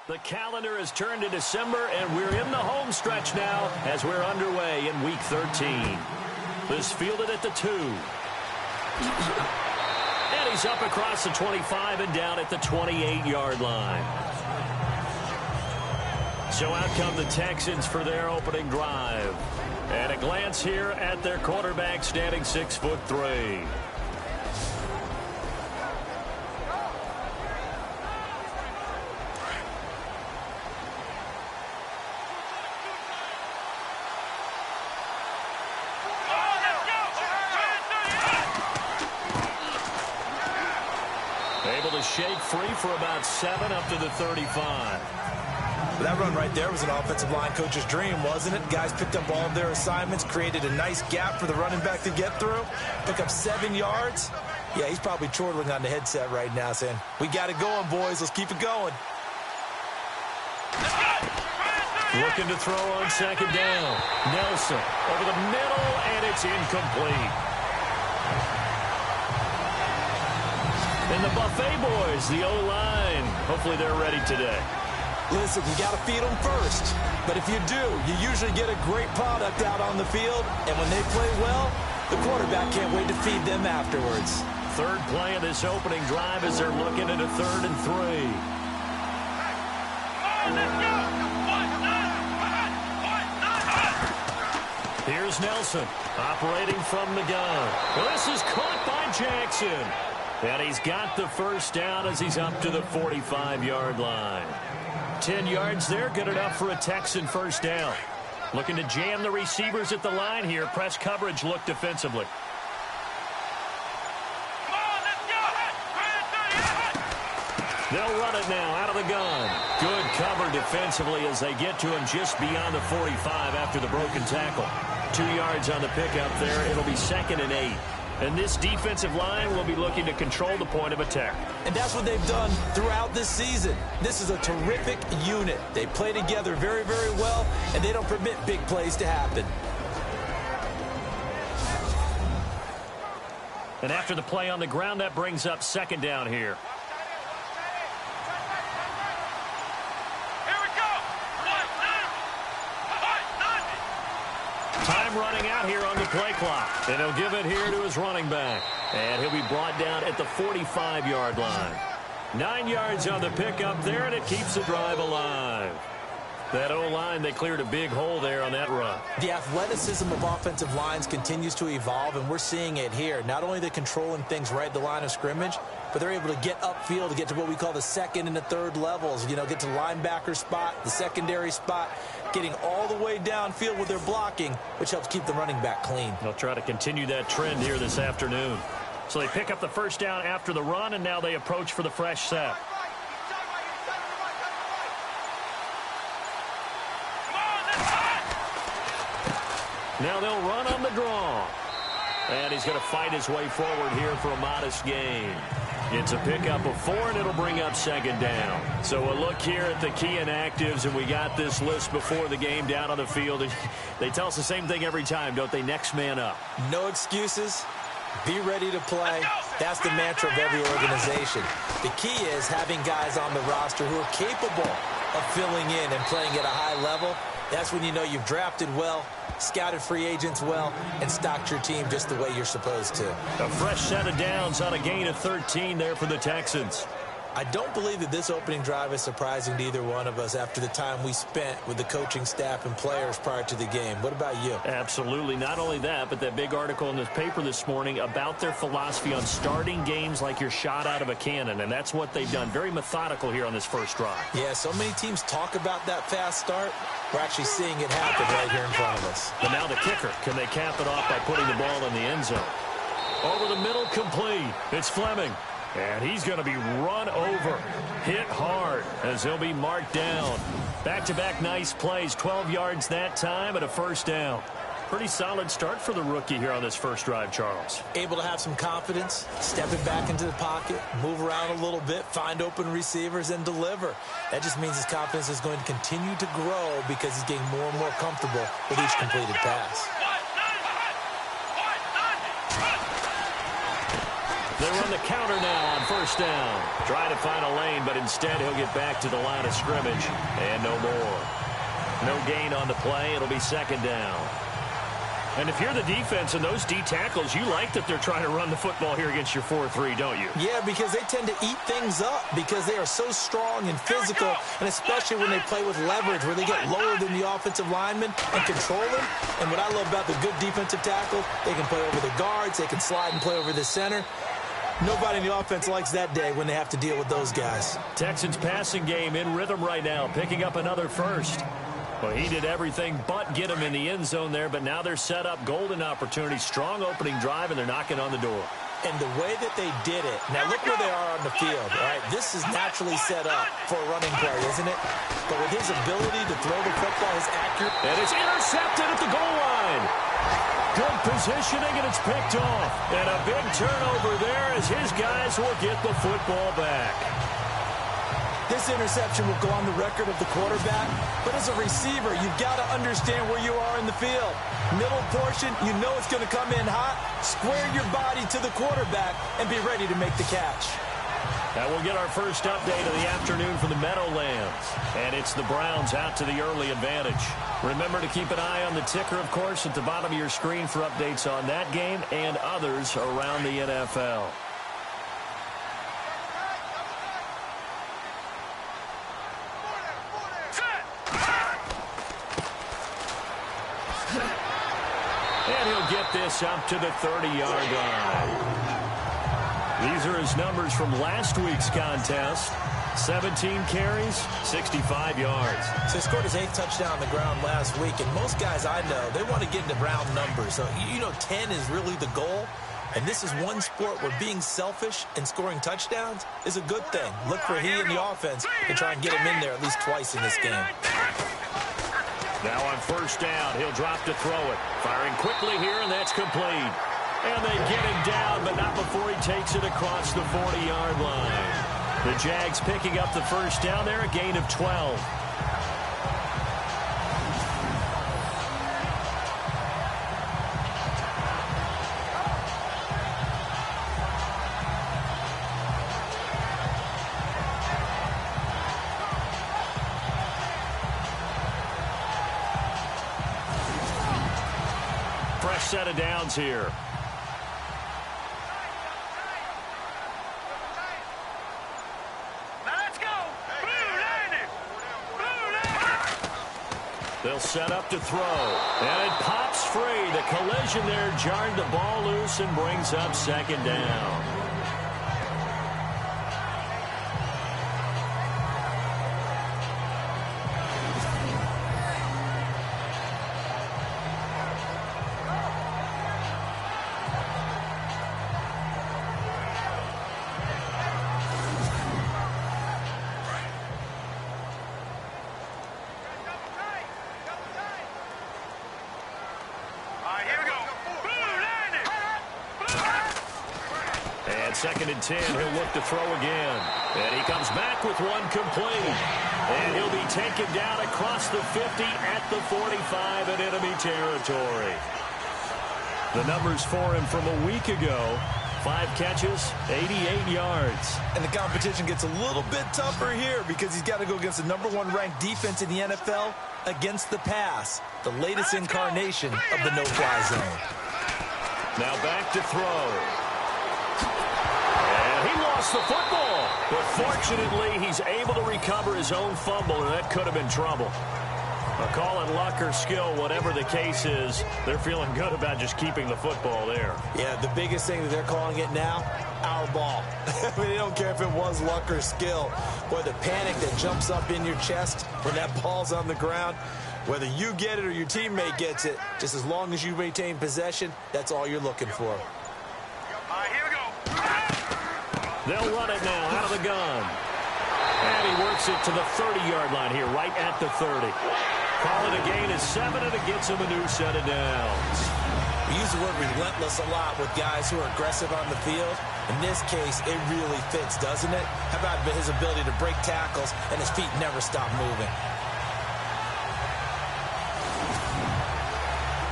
The calendar has turned to December, and we're in the home stretch now as we're underway in Week 13. This fielded at the 2. And he's up across the 25 and down at the 28-yard line. So out come the Texans for their opening drive. And a glance here at their quarterback, standing 6'3". Able to shake free for about 7 up to the 35. That run right there was an offensive line coach's dream, wasn't it? Guys picked up all of their assignments, created a nice gap for the running back to get through, pick up 7 yards. Yeah, he's probably chortling on the headset right now saying, we got it going, boys. Let's keep it going. Looking to throw on second down. Nelson over the middle, and it's incomplete. And the Buffet boys, the O-line, hopefully they're ready today. Listen, you got to feed them first. But if you do, you usually get a great product out on the field. And when they play well, the quarterback can't wait to feed them afterwards. Third play of this opening drive as they're looking at a 3rd and 3. Here's Nelson operating from the gun. Well, this is caught by Jackson. And he's got the first down as he's up to the 45-yard line. 10 yards there, good enough for a Texan first down. Looking to jam the receivers at the line here. Press coverage look defensively. They'll run it now out of the gun. Good cover defensively as they get to him just beyond the 45 after the broken tackle. 2 yards on the pickup there. It'll be 2nd and 8. And this defensive line will be looking to control the point of attack. And that's what they've done throughout this season. This is a terrific unit. They play together very, very well, and they don't permit big plays to happen. And after the play on the ground, that brings up 2nd down here. Time running out here on the play clock. And he'll give it here to his running back. And he'll be brought down at the 45-yard line. 9 yards on the pickup there, and it keeps the drive alive. That O-line, they cleared a big hole there on that run. The athleticism of offensive lines continues to evolve, and we're seeing it here. Not only are they controlling things right at the line of scrimmage, but they're able to get upfield to get to what we call the 2nd and the 3rd levels. You know, get to linebacker spot, the secondary spot, getting all the way downfield with their blocking, which helps keep the running back clean. They'll try to continue that trend here this afternoon. So they pick up the first down after the run, and now they approach for the fresh set. Now they'll run on the draw. And he's going to fight his way forward here for a modest gain. It's a pickup of 4, and it'll bring up 2nd down. So a look here at the key inactives, and we got this list before the game down on the field. They tell us the same thing every time, don't they? Next man up. No excuses. Be ready to play. That's the mantra of every organization. The key is having guys on the roster who are capable of filling in and playing at a high level. That's when you know you've drafted well, scouted free agents well, and stocked your team just the way you're supposed to. A fresh set of downs on a gain of 13 there for the Texans. I don't believe that this opening drive is surprising to either one of us after the time we spent with the coaching staff and players prior to the game. What about you? Absolutely. Not only that, but that big article in the paper this morning about their philosophy on starting games like you're shot out of a cannon, and that's what they've done. Very methodical here on this first drive. Yeah, so many teams talk about that fast start. We're actually seeing it happen right here in front of us. But now the kicker. Can they cap it off by putting the ball in the end zone? Over the middle, complete. It's Fleming. And he's going to be run over, hit hard as he'll be marked down. Back-to-back nice plays, 12 yards that time and a first down. Pretty solid start for the rookie here on this first drive, Charles. Able to have some confidence, stepping back into the pocket, move around a little bit, find open receivers, and deliver. That just means his confidence is going to continue to grow because he's getting more and more comfortable with each completed pass. They run the counter now on first down. Trying to find a lane, but instead he'll get back to the line of scrimmage. And no more. No gain on the play. It'll be second down. And if you're the defense and those D tackles, you like that they're trying to run the football here against your 4-3, don't you? Yeah, because they tend to eat things up because they are so strong and physical, and especially when they play with leverage where they get lower than the offensive lineman and control them. And what I love about the good defensive tackle, they can play over the guards, they can slide and play over the center. Nobody in the offense likes that day when they have to deal with those guys. Texans passing game in rhythm right now, picking up another first. Well, he did everything but get him in the end zone there, but now they're set up. Golden opportunity, strong opening drive, and they're knocking on the door. And the way that they did it, now look where they are on the field, all right? This is naturally set up for a running play, isn't it? But with his ability to throw the football, his accurate... And it's intercepted at the goal line. Good positioning, and it's picked off. And a big turnover there as his guys will get the football back. This interception will go on the record of the quarterback, but as a receiver, you've got to understand where you are in the field. Middle portion, you know it's going to come in hot. Square your body to the quarterback and be ready to make the catch. Now we'll get our first update of the afternoon from the Meadowlands. And it's the Browns out to the early advantage. Remember to keep an eye on the ticker, of course, at the bottom of your screen for updates on that game and others around the NFL. And he'll get this up to the 30-yard line. These are his numbers from last week's contest. 17 carries, 65 yards. So he scored his 8th touchdown on the ground last week, and most guys I know, they want to get into round numbers. So, 10 is really the goal. And this is one sport where being selfish and scoring touchdowns is a good thing. Look for he and the offense to try and get him in there at least twice in this game. Now on first down, he'll drop to throw it. Firing quickly here, and that's complete. And they get him down, but not before he takes it across the 40-yard line. The Jags picking up the first down there, a gain of 12. Fresh set of downs here. They'll set up to throw. And it pops free. The collision there jarred the ball loose and brings up second down. Second and 10, he'll look to throw again. And he comes back with one complete. And he'll be taken down across the 50 at the 45 in enemy territory. The numbers for him from a week ago, 5 catches, 88 yards. And the competition gets a little bit tougher here because he's got to go against the #1 ranked defense in the NFL against the pass, the latest incarnation of the no-fly zone. Now back to throw. He lost the football, but fortunately he's able to recover his own fumble, and that could have been trouble. Call it luck or skill, whatever the case is, they're feeling good about just keeping the football there. Yeah, the biggest thing that they're calling it now, our ball. I mean, they don't care if it was luck or skill. Boy, the panic that jumps up in your chest when that ball's on the ground, whether you get it or your teammate gets it, just as long as you maintain possession, that's all you're looking for. They'll run it now out of the gun. And he works it to the 30-yard line here, right at the 30. Call it a gain of 7, and it gets him a new set of downs. We use the word relentless a lot with guys who are aggressive on the field. In this case, it really fits, doesn't it? How about his ability to break tackles, and his feet never stop moving.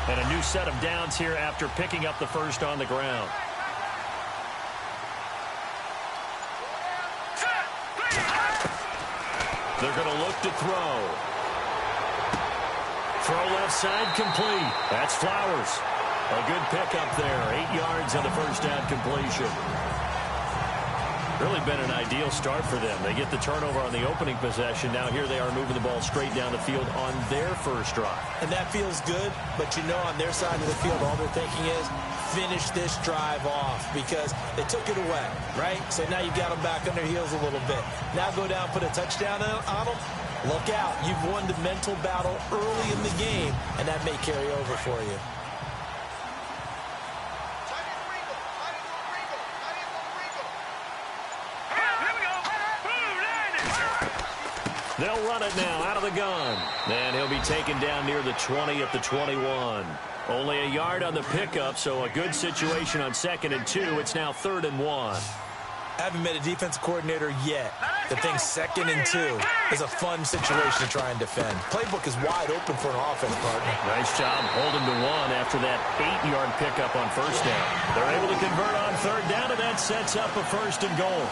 And a new set of downs here after picking up the first on the ground. They're going to look to throw. Throw left side complete. That's Flowers. A good pickup there. 8 yards on the first down completion. Really been an ideal start for them. They get the turnover on the opening possession. Now here they are moving the ball straight down the field on their first drive. And that feels good, but you know on their side of the field all they're thinking is finish this drive off because they took it away, right? So now you've got them back on their heels a little bit. Now go down, put a touchdown on them. Look out. You've won the mental battle early in the game, and that may carry over for you. They'll run it now out of the gun. And he'll be taken down near the 20 at the 21. Only a yard on the pickup, so a good situation on 2nd and 2. It's now 3rd and 1. I haven't met a defensive coordinator yet that thinks 2nd and 2 is a fun situation to try and defend. Playbook is wide open for an offense, partner. Nice job holding to 1 after that 8-yard pickup on first down. They're able to convert on 3rd down, and that sets up a 1st and goal.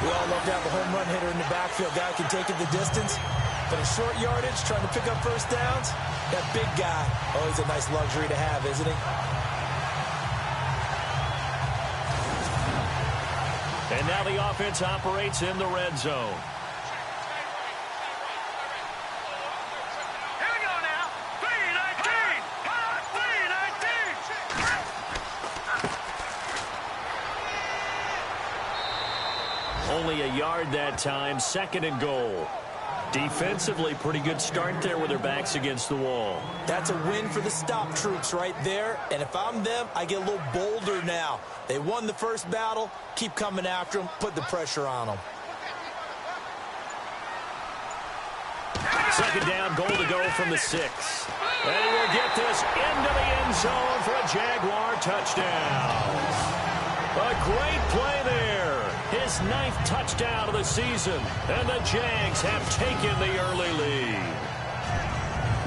We all love to have a home run hitter in the backfield. Guy can take it the distance. But a short yardage, trying to pick up first downs, that big guy, oh, he's a nice luxury to have, isn't he? And now the offense operates in the red zone. Here we go now. 3-19. 3-19. Only a yard that time, 2nd and goal. Defensively, pretty good start there with their backs against the wall. That's a win for the stop troops right there. And if I'm them, I get a little bolder now. They won the first battle. Keep coming after them. Put the pressure on them. 2nd down, goal to go from the 6. And he will get this into the end zone for a Jaguar touchdown. A great play there. His 9th touchdown of the season, and the Jags have taken the early lead.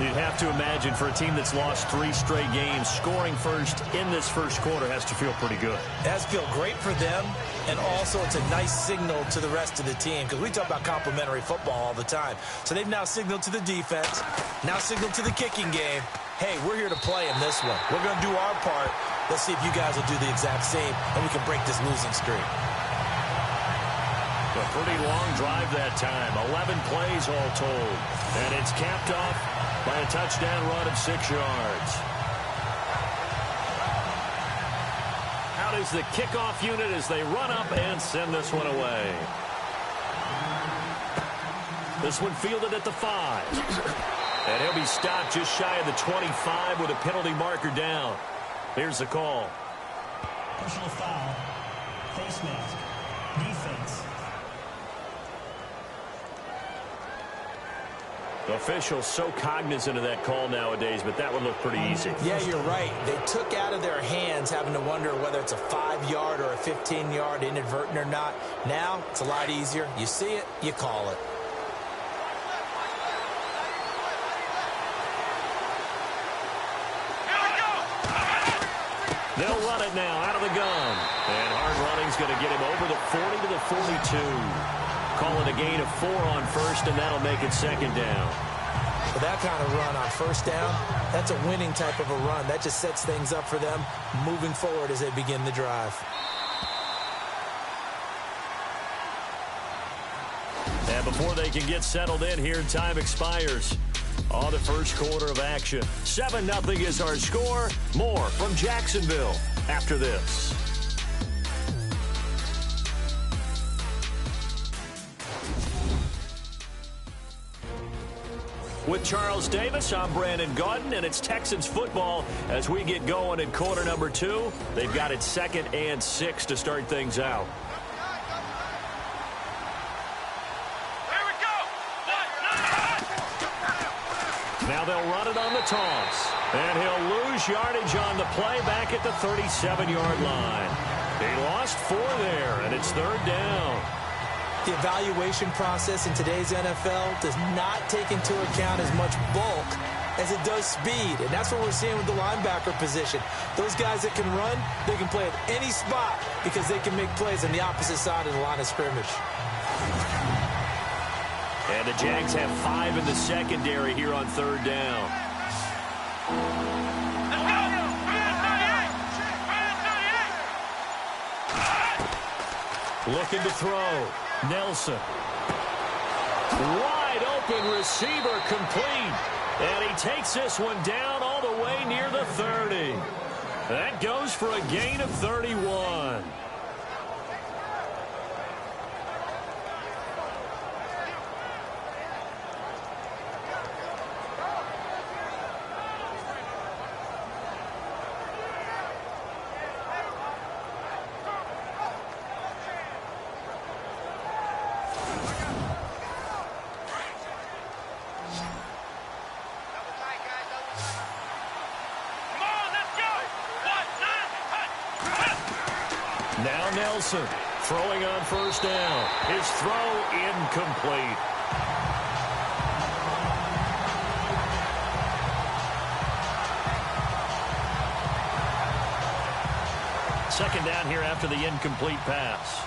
You'd have to imagine for a team that's lost 3 straight games, scoring first in this first quarter has to feel pretty good. It has to feel great for them, and also it's a nice signal to the rest of the team because we talk about complimentary football all the time. So they've now signaled to the defense, now signaled to the kicking game, hey, we're here to play in this one. We're going to do our part. Let's see if you guys will do the exact same, and we can break this losing streak. A pretty long drive that time, 11 plays all told. And it's capped off by a touchdown run of 6 yards. Out is the kickoff unit as they run up and send this one away. This one fielded at the 5. And he'll be stopped just shy of the 25 with a penalty marker down. Here's the call. Personal foul, face mask, defense. Officials so cognizant of that call nowadays, but that would look pretty easy. Yeah, you're right. They took out of their hands having to wonder whether it's a 5-yard or a 15-yard inadvertent or not. Now, it's a lot easier. You see it, you call it. They'll run it now out of the gun. And hard running's going to get him over the 40 to the 42. Call it a gain of 4 on first, and that'll make it 2nd down. With that kind of run on first down, that's a winning type of a run. That just sets things up for them moving forward as they begin the drive. And before they can get settled in here, time expires on the first quarter of action. 7-0 is our score. More from Jacksonville after this. With Charles Davis, I'm Brandon Gaudin, and it's Texans football as we get going in quarter number 2. They've got it 2nd and 6 to start things out. Here we go. Now they'll run it on the toss. And he'll lose yardage on the play back at the 37-yard line. He lost 4 there, and it's 3rd down. The evaluation process in today's NFL does not take into account as much bulk as it does speed. And that's what we're seeing with the linebacker position. Those guys that can run, they can play at any spot because they can make plays on the opposite side of the line of scrimmage. And the Jags have 5 in the secondary here on third down. Looking to throw. Nelson. Wide open receiver complete. And he takes this one down all the way near the 30. That goes for a gain of 31. Now Nelson throwing on first down. His throw incomplete. Second down here after the incomplete pass.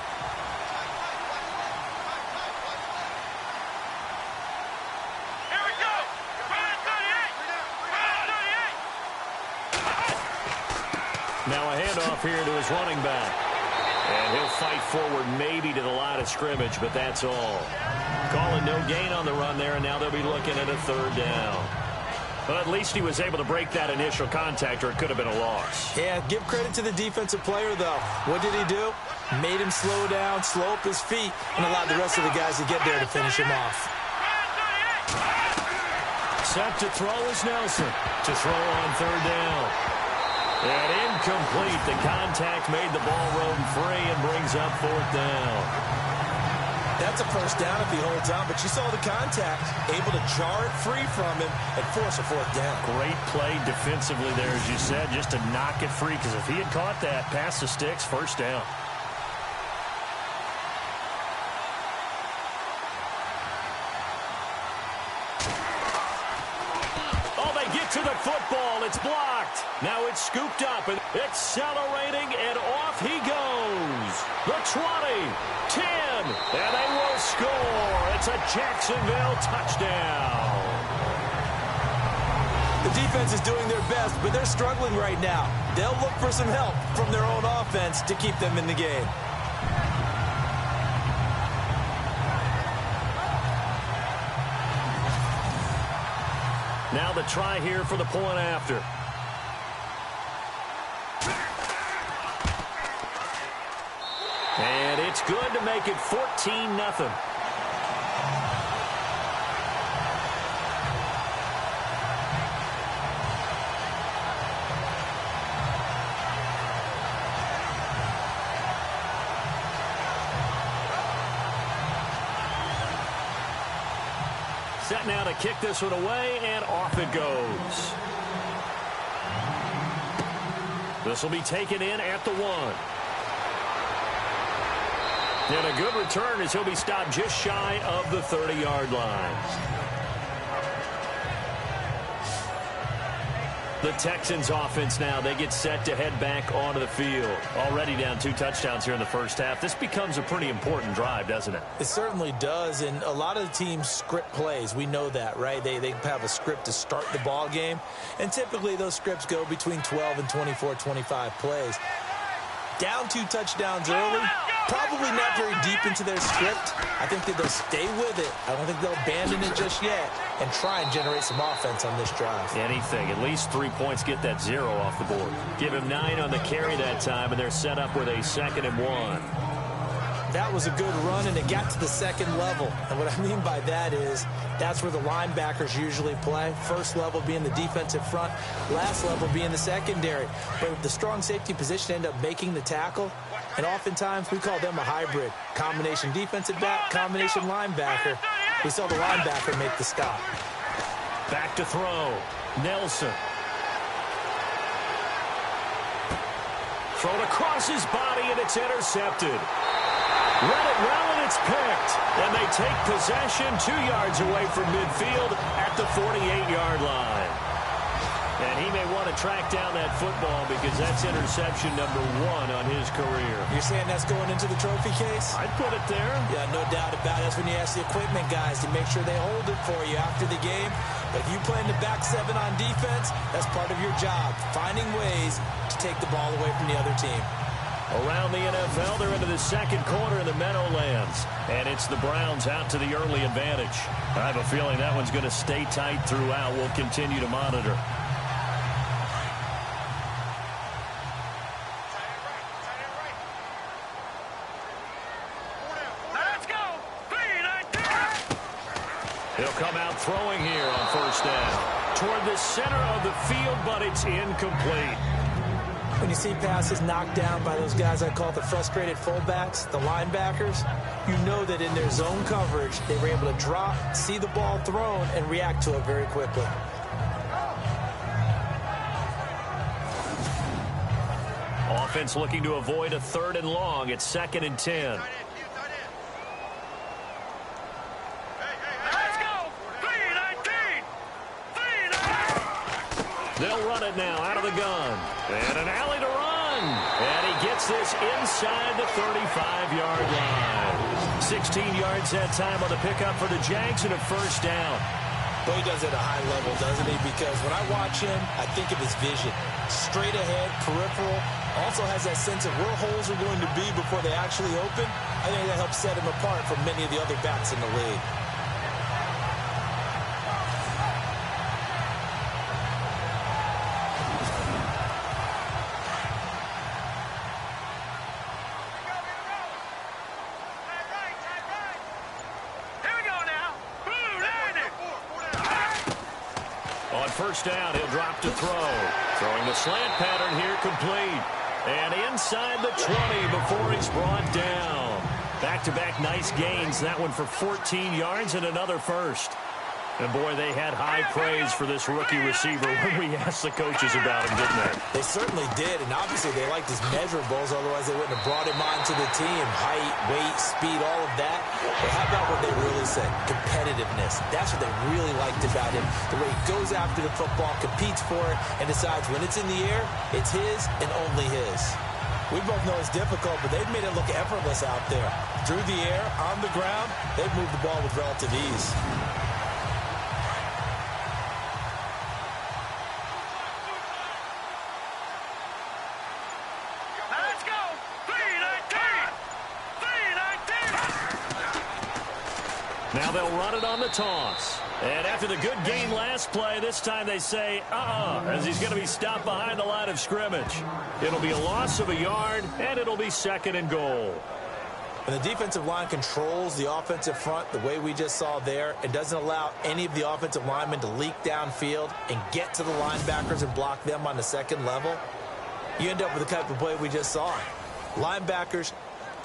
Here we go. 38. Now a handoff here to his running back. And he'll fight forward maybe to the line of scrimmage, but that's all. Calling no gain on the run there, and now they'll be looking at a third down. But at least he was able to break that initial contact, or it could have been a loss. Yeah, give credit to the defensive player, though. What did he do? Made him slow down, slow up his feet, and allowed the rest of the guys to get there to finish him off. Set to throw is Nelson. To throw on third down. And incomplete. The contact made the ball roam free and brings up fourth down. That's a first down if he holds on, but you saw the contact. Able to jar it free from him and force a fourth down. Great play defensively there, as you said, just to knock it free, because if he had caught that, past the sticks, first down. To the football, it's blocked. Now it's scooped up and accelerating, and off he goes. The 20, 10, and they will score. It's a Jacksonville touchdown. The defense is doing their best, but they're struggling right now. They'll look for some help from their own offense to keep them in the game. Now the try here for the point after. And it's good to make it 14-0. Set now to kick this one away, and off it goes. This will be taken in at the 1. And a good return as he'll be stopped just shy of the 30-yard line. The Texans offense now, they get set to head back onto the field. Already down 2 touchdowns here in the first half. This becomes a pretty important drive, doesn't it? It certainly does, and a lot of the teams script plays. We know that, right? They have a script to start the ball game, and typically those scripts go between 12 and 24, 25 plays. Down 2 touchdowns early, probably not very deep into their script. I think that they'll stay with it. I don't think they'll abandon it just yet and try and generate some offense on this drive. Anything. At least 3 points, get that 0 off the board. Give him 9 on the carry that time, and they're set up with a 2nd and 1. That was a good run, and it got to the second level. And what I mean by that is that's where the linebackers usually play. First level being the defensive front, last level being the secondary. But the strong safety position ended up making the tackle, and oftentimes we call them a hybrid. Combination defensive back, combination linebacker. We saw the linebacker make the stop. Back to throw. Nelson. Thrown across his body, and it's intercepted. Read it well, and it's picked. And they take possession 2 yards away from midfield at the 48-yard line. And he may want to track down that football because that's interception number 1 on his career. You're saying that's going into the trophy case? I'd put it there. Yeah, no doubt about it. That's when you ask the equipment guys to make sure they hold it for you after the game. But if you play in the back 7 on defense, that's part of your job, finding ways to take the ball away from the other team. Around the NFL, they're into the second quarter in the Meadowlands. And it's the Browns out to the early advantage. I have a feeling that one's going to stay tight throughout. We'll continue to monitor. He'll come out throwing here on first down. Toward the center of the field, but it's incomplete. When you see passes knocked down by those guys I call the frustrated fullbacks, the linebackers, you know that in their zone coverage, they were able to drop, see the ball thrown, and react to it very quickly. Offense looking to avoid a 3rd and long. It's 2nd and 10. They'll run it now out of the gun. And an alley to run. And he gets this inside the 35-yard line. 16 yards that time on the pickup for the Jags and a first down. Well, he does it at a high level, doesn't he? Because when I watch him, I think of his vision. Straight ahead, peripheral. Also has that sense of where holes are going to be before they actually open. I think that helps set him apart from many of the other backs in the league. First down, he'll drop to throw. Throwing the slant pattern here, complete. And inside the 20 before he's brought down. Back-to-back nice gains. That one for 14 yards and another first. And, boy, they had high praise for this rookie receiver when we asked the coaches about him, didn't they? They certainly did, and obviously they liked his measurables, otherwise they wouldn't have brought him onto the team. Height, weight, speed, all of that. But how about what they really said? Competitiveness. That's what they really liked about him. The way he goes after the football, competes for it, and decides when it's in the air, it's his and only his. We both know it's difficult, but they've made it look effortless out there. Through the air, on the ground, they've moved the ball with relative ease. Now they'll run it on the toss. And after the good gain last play, this time they say, as he's going to be stopped behind the line of scrimmage. It'll be a loss of a yard, and it'll be 2nd and goal. And the defensive line controls the offensive front the way we just saw there. It doesn't allow any of the offensive linemen to leak downfield and get to the linebackers and block them on the second level. You end up with the type of play we just saw. Linebackers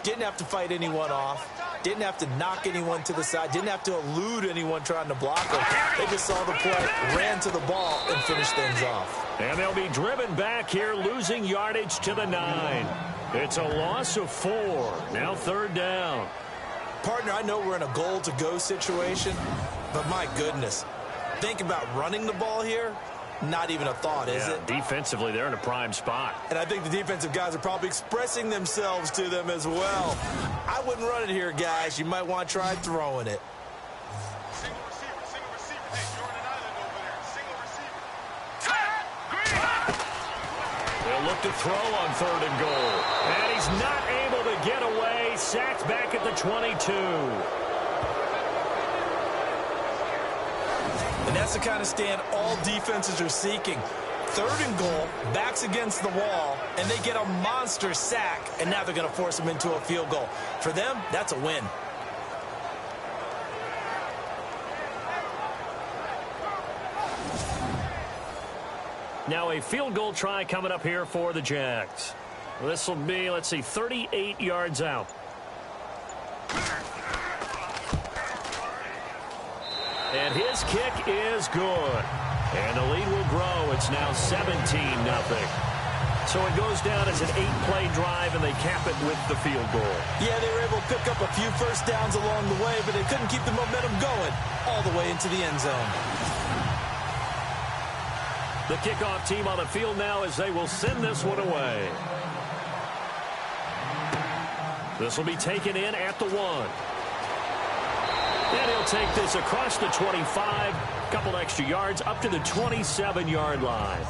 didn't have to fight anyone off. Didn't have to knock anyone to the side. Didn't have to elude anyone trying to block them. They just saw the play, ran to the ball, and finished things off. And they'll be driven back here, losing yardage to the 9. It's a loss of 4. Now 3rd down. Partner, I know we're in a goal-to-go situation, but my goodness. Think about running the ball here. Not even a thought, is it? Defensively, they're in a prime spot. And I think the defensive guys are probably expressing themselves to them as well. I wouldn't run it here, guys. You might want to try throwing it. Single receiver. Hey, you're on an island over there. Single receiver. They'll look to throw on 3rd and goal. And he's not able to get away. Sacked back at the 22. And that's the kind of stand all defenses are seeking. 3rd and goal, backs against the wall, and they get a monster sack, and now they're going to force them into a field goal. For them, that's a win. Now a field goal try coming up here for the Jags. This will be, 38 yards out. And his kick is good. And the lead will grow. It's now 17-0. So it goes down as an 8-play drive, and they cap it with the field goal. Yeah, they were able to pick up a few first downs along the way, but they couldn't keep the momentum going all the way into the end zone. The kickoff team on the field now as they will send this one away. This will be taken in at the 1. And he'll take this across the 25, a couple extra yards up to the 27-yard line.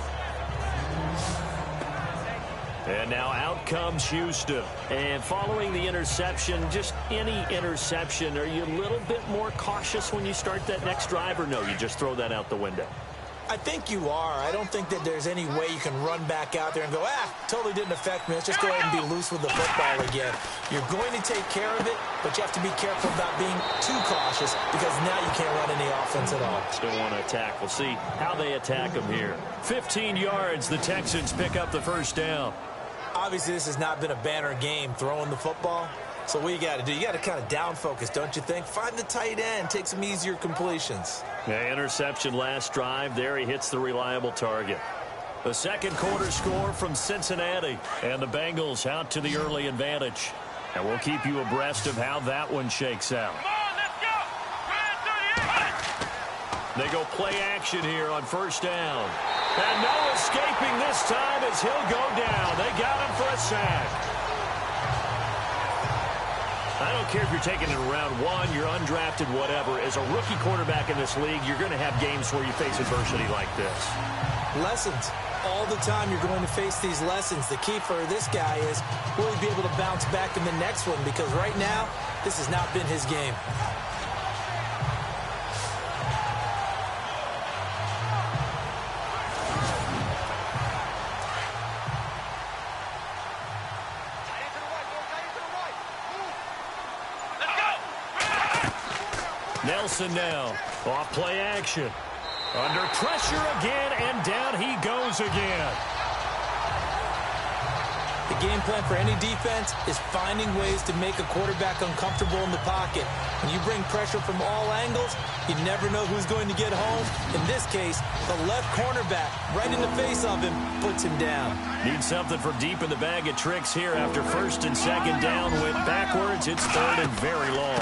And now out comes Houston. And following the interception, just any interception, are you a little bit more cautious when you start that next drive, or no, you just throw that out the window? I think you are. I don't think that there's any way you can run back out there and go, totally didn't affect me. Let's just go ahead and be loose with the football again. You're going to take care of it, but you have to be careful about being too cautious because now you can't run any offense at all. Still want to attack. We'll see how they attack them here. 15 yards, the Texans pick up the first down. Obviously, this has not been a banner game throwing the football. So what you got to do, you got to kind of down focus, don't you think? Find the tight end, take some easier completions. Yeah, interception last drive. There he hits the reliable target. The second quarter score from Cincinnati. And the Bengals out to the early advantage. And we'll keep you abreast of how that one shakes out. Come on, let's go. They go play action here on first down. And no escaping this time as he'll go down. They got him for a sack. I don't care if you're taking it in round 1, you're undrafted, whatever. As a rookie quarterback in this league, you're going to have games where you face adversity like this. Lessons. All the time you're going to face these lessons. The key for this guy is, will he be able to bounce back in the next one? Because right now, this has not been his game. Nelson now, off play action. Under pressure again, and down he goes again. The game plan for any defense is finding ways to make a quarterback uncomfortable in the pocket. When you bring pressure from all angles, you never know who's going to get home. In this case, the left cornerback, right in the face of him, puts him down. Need something from deep in the bag of tricks here after first and second down. Went backwards. It's third and very long.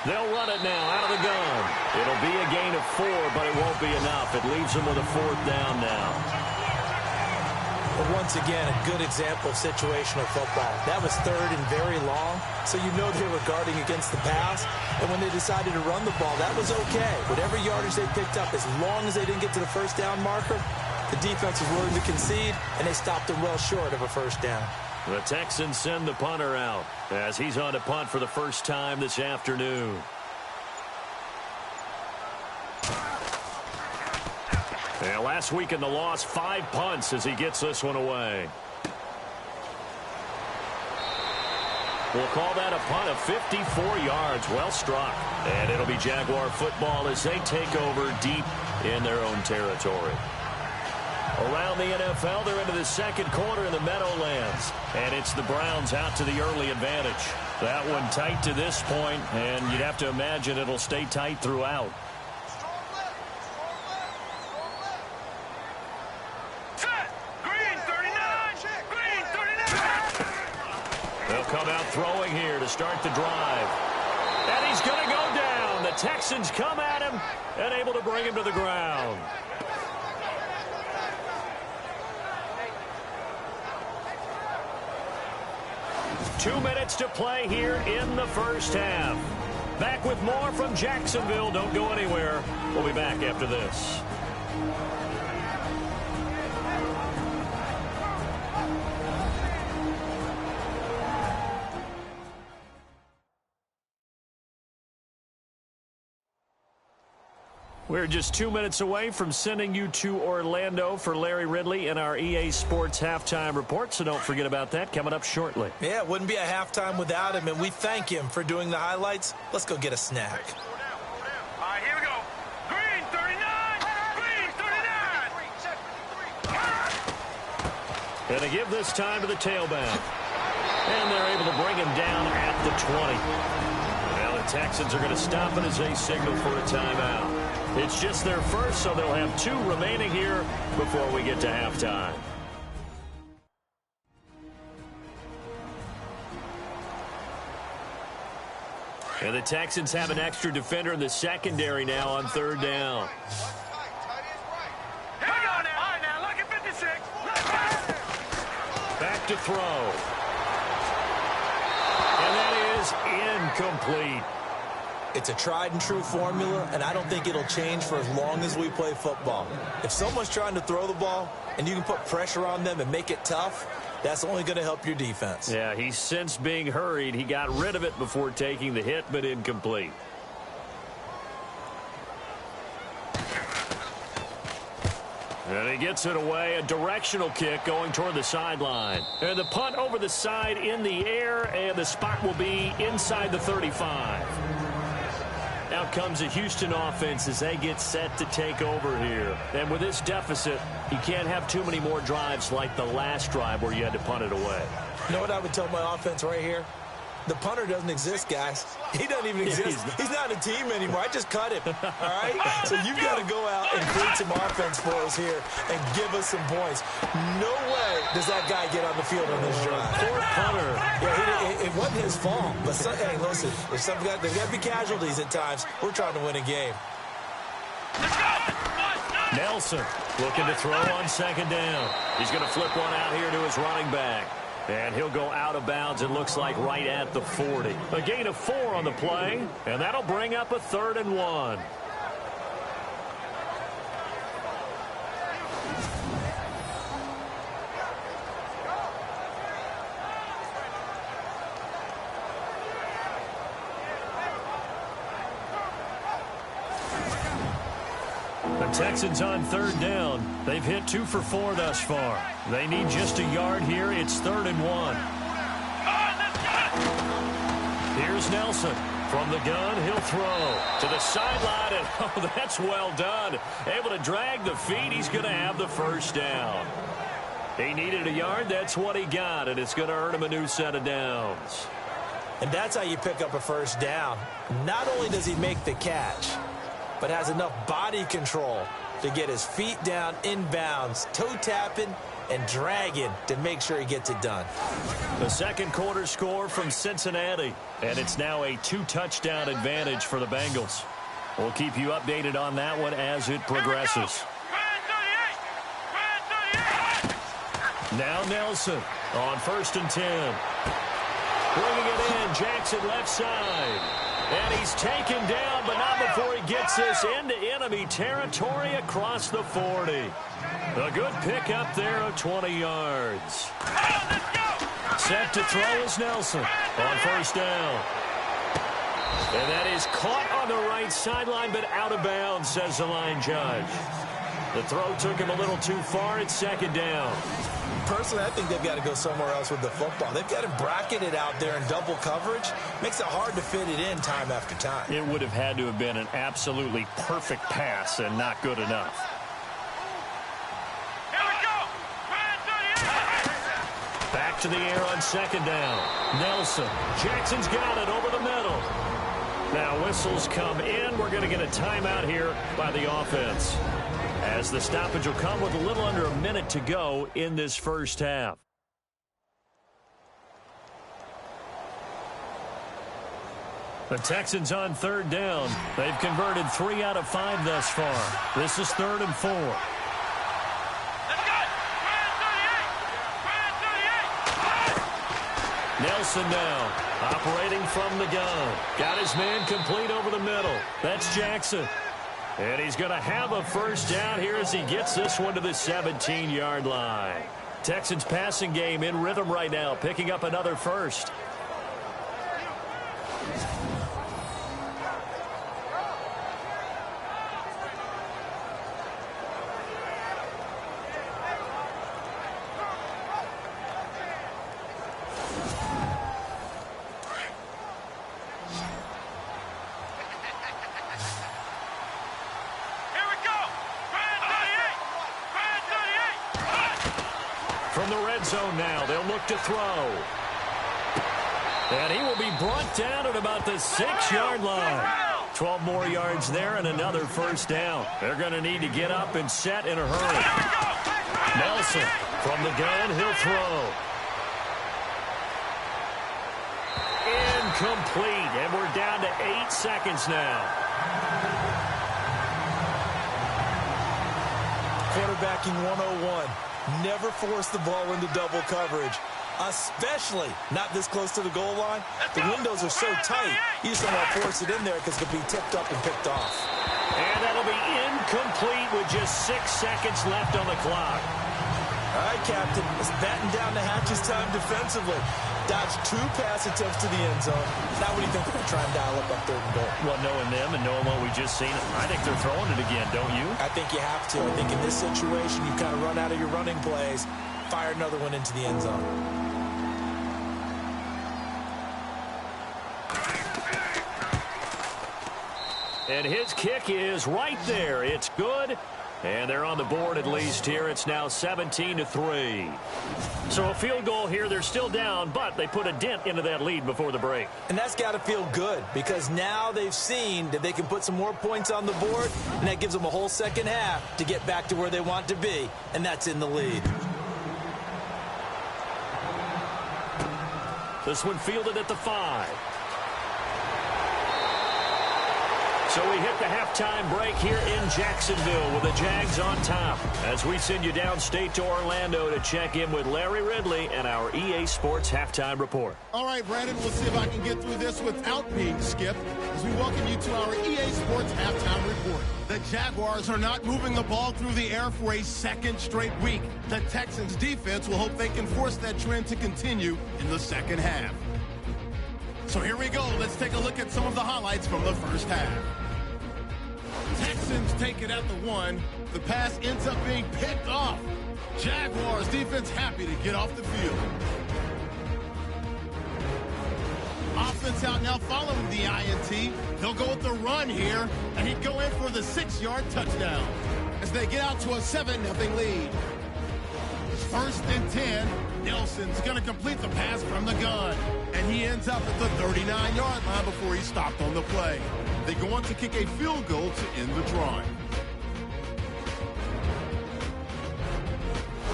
They'll run it now out of the gun. It'll be a gain of 4, but it won't be enough. It leaves them with a 4th down now. But once again, a good example of situational football. That was third and very long, so you know they were guarding against the pass. And when they decided to run the ball, that was okay. Whatever yardage they picked up, as long as they didn't get to the first down marker, the defense was willing to concede, and they stopped them well short of a first down. The Texans send the punter out as he's on to punt for the first time this afternoon. And last week in the loss, 5 punts as he gets this one away. We'll call that a punt of 54 yards. Well struck. And it'll be Jaguar football as they take over deep in their own territory. Around the NFL, they're into the second quarter in the Meadowlands. And it's the Browns out to the early advantage. That one tight to this point, and you'd have to imagine it'll stay tight throughout. They'll come out throwing here to start the drive. And he's going to go down. The Texans come at him and able to bring him to the ground. Two minutes to play here in the first half. Back with more from Jacksonville. Don't go anywhere. We'll be back after this. We're just 2 minutes away from sending you to Orlando for Larry Ridley in our EA Sports Halftime Report, so don't forget about that coming up shortly. Yeah, it wouldn't be a halftime without him, and we thank him for doing the highlights. Let's go get a snack. All right, here we go. Green 39. Green 39. And they give this time to the tailback. And they're able to bring him down at the 20. Now the Texans are going to stop it as they signal for a timeout. It's just their first, so they'll have 2 remaining here before we get to halftime. And the Texans have an extra defender in the secondary now on third down. Here we go. to throw. And that is incomplete. It's a tried-and-true formula, and I don't think it'll change for as long as we play football. If someone's trying to throw the ball and you can put pressure on them and make it tough, that's only going to help your defense. Yeah, he's since being hurried. He got rid of it before taking the hit, but incomplete. And he gets it away, a directional kick going toward the sideline. And the punt over the side in the air, and the spot will be inside the 35. Out comes the Houston offense as they get set to take over here. And with this deficit, you can't have too many more drives like the last drive where you had to punt it away. You know what I would tell my offense right here? The punter doesn't exist, guys. He doesn't even exist. He's not a team anymore. I just cut him, all right? So you've got to go out and create some offense for us here and give us some points. No way does that guy get on the field on this drive. Poor punter. Yeah, it wasn't his fault. But, hey, listen, there's got to be casualties at times. We're trying to win a game. Nelson looking to throw on second down. He's going to flip one out here to his running back. And he'll go out of bounds, it looks like, right at the 40. A gain of 4 on the play, and that'll bring up a 3rd and 1. The Texans on 3rd down. They've hit 2 for 4 thus far. They need just a yard here. It's 3rd and 1. Here's Nelson. From the gun, he'll throw to the sideline, and oh, that's well done. Able to drag the feet. He's going to have the first down. He needed a yard. That's what he got, and it's going to earn him a new set of downs. And that's how you pick up a first down. Not only does he make the catch, but has enough body control to get his feet down inbounds, toe tapping and dragging to make sure he gets it done. The second quarter score from Cincinnati, and it's now a 2-touchdown advantage for the Bengals. We'll keep you updated on that one as it progresses. Now Nelson on 1st and 10. Bringing it in, Jackson left side. And he's taken down, but not before he gets this into enemy territory across the 40. A good pick up there of 20 yards. Set to throw is Nelson on 1st down. And that is caught on the right sideline, but out of bounds, says the line judge. The throw took him a little too far. It's 2nd down. Personally, I think they've got to go somewhere else with the football. They've got him bracketed out there in double coverage. Makes it hard to fit it in time after time. It would have had to have been an absolutely perfect pass and not good enough. Here we go. Back to the air on 2nd down. Nelson. Jackson's got it over the middle. Now whistles come in. We're going to get a timeout here by the offense, as the stoppage will come with a little under a minute to go in this first half. The Texans on 3rd down. They've converted 3 out of 5 thus far. This is 3rd and 4. Nelson now operating from the gun. Got his man complete over the middle. That's Jackson. And he's going to have a first down here as he gets this one to the 17-yard line. Texans passing game in rhythm right now, picking up another first. From the red zone now, they'll look to throw. And he will be brought down at about the 6-yard line. 12 more yards there and another first down. They're going to need to get up and set in a hurry. Nelson from the gun, he'll throw. Incomplete, and we're down to 8 seconds now. Quarterbacking 101. Never force the ball into double coverage. Especially not this close to the goal line. The windows are so tight, you just don't want to force it in there because it could be tipped up and picked off. And that'll be incomplete with just 6 seconds left on the clock. All right, Captain, let's batten down the hatches time defensively. Dodge 2 pass attempts to the end zone. Now what do you think they're going to try and dial up on 3rd and goal? Well, knowing them and knowing what we just seen, I think they're throwing it again, don't you? I think you have to. I think in this situation, you've kind of run out of your running plays. Fire another one into the end zone. And his kick is right there. It's good. And they're on the board at least here. It's now 17-3. So a field goal here. They're still down, but they put a dent into that lead before the break. And that's got to feel good because now they've seen that they can put some more points on the board, and that gives them a whole second half to get back to where they want to be, and that's in the lead. This one fielded at the 5. So we hit the halftime break here in Jacksonville with the Jags on top as we send you downstate to Orlando to check in with Larry Ridley and our EA Sports Halftime Report. All right, Brandon, we'll see if I can get through this without being skipped as we welcome you to our EA Sports Halftime Report. The Jaguars are not moving the ball through the air for a second straight week. The Texans defense will hope they can force that trend to continue in the second half. So here we go. Let's take a look at some of the highlights from the first half. Texans take it at the 1. The pass ends up being picked off. Jaguars defense happy to get off the field. Offense out now following the INT. They'll go with the run here, and he'd go in for the 6-yard touchdown as they get out to a 7-0 lead. 1st and 10. Nelson's going to complete the pass from the gun, and he ends up at the 39-yard line before he stopped on the play. They go on to kick a field goal to end the drive.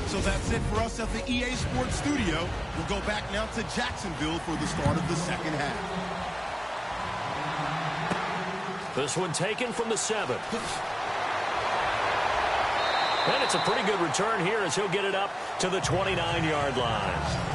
So that's it for us at the EA Sports Studio. We'll go back now to Jacksonville for the start of the second half. This one taken from the 7. And it's a pretty good return here as he'll get it up to the 29-yard line.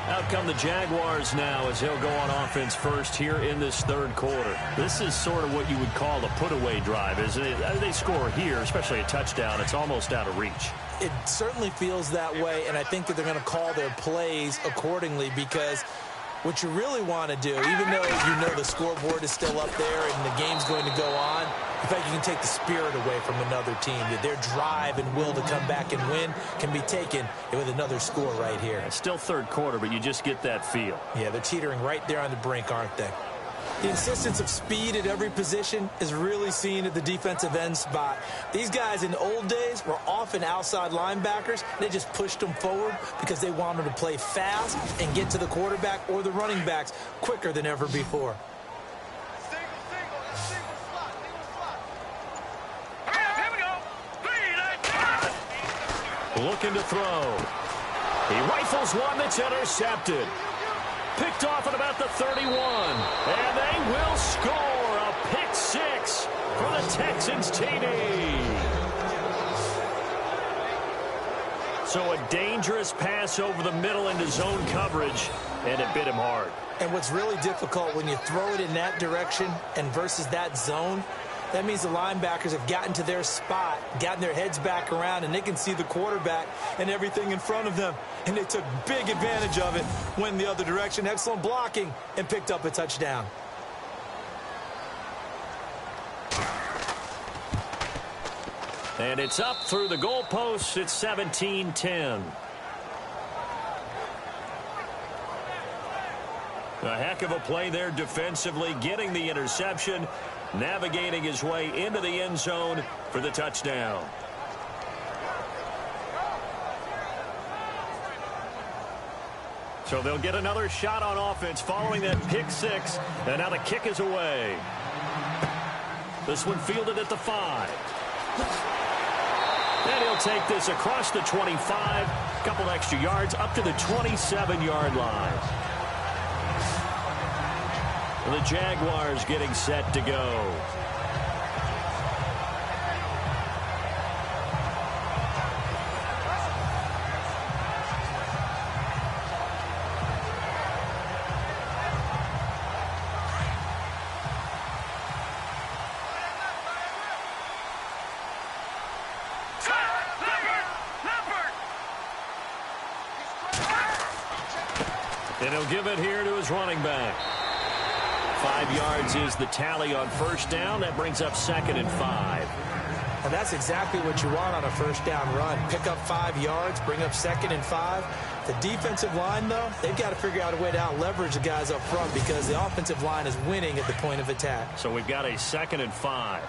Out come the Jaguars now as he'll go on offense first here in this 3rd quarter. This is sort of what you would call a put-away drive, isn't it? They score here, especially a touchdown. It's almost out of reach. It certainly feels that way, and I think that they're going to call their plays accordingly because what you really want to do, even though you know the scoreboard is still up there and the game's going to go on, in fact, you can take the spirit away from another team. That their drive and will to come back and win can be taken with another score right here. It's still 3rd quarter, but you just get that feel. Yeah, they're teetering right there on the brink, aren't they? The insistence of speed at every position is really seen at the defensive end spot. These guys in the old days were often outside linebackers. They just pushed them forward because they wanted to play fast and get to the quarterback or the running backs quicker than ever before. Looking to throw. He rifles one that's intercepted. Picked off at about the 31. And they will score a pick 6 for the Texans TD. So a dangerous pass over the middle into zone coverage, and it bit him hard. And what's really difficult when you throw it in that direction and versus that zone, that means the linebackers have gotten to their spot, gotten their heads back around, and they can see the quarterback and everything in front of them. And they took big advantage of it, went the other direction, excellent blocking, and picked up a touchdown. And it's up through the goalposts. It's 17-10. A heck of a play there defensively, getting the interception, navigating his way into the end zone for the touchdown. So they'll get another shot on offense following that pick 6, and now the kick is away. This one fielded at the 5. And he'll take this across the 25, a couple extra yards up to the 27-yard line. The Jaguars getting set to go. And he'll give it here to his running back. 5 yards is the tally on first down. That brings up 2nd and 5. And that's exactly what you want on a first down run. Pick up 5 yards, bring up 2nd and 5. The defensive line, though, they've got to figure out a way to out-leverage the guys up front because the offensive line is winning at the point of attack. So we've got a 2nd and 5.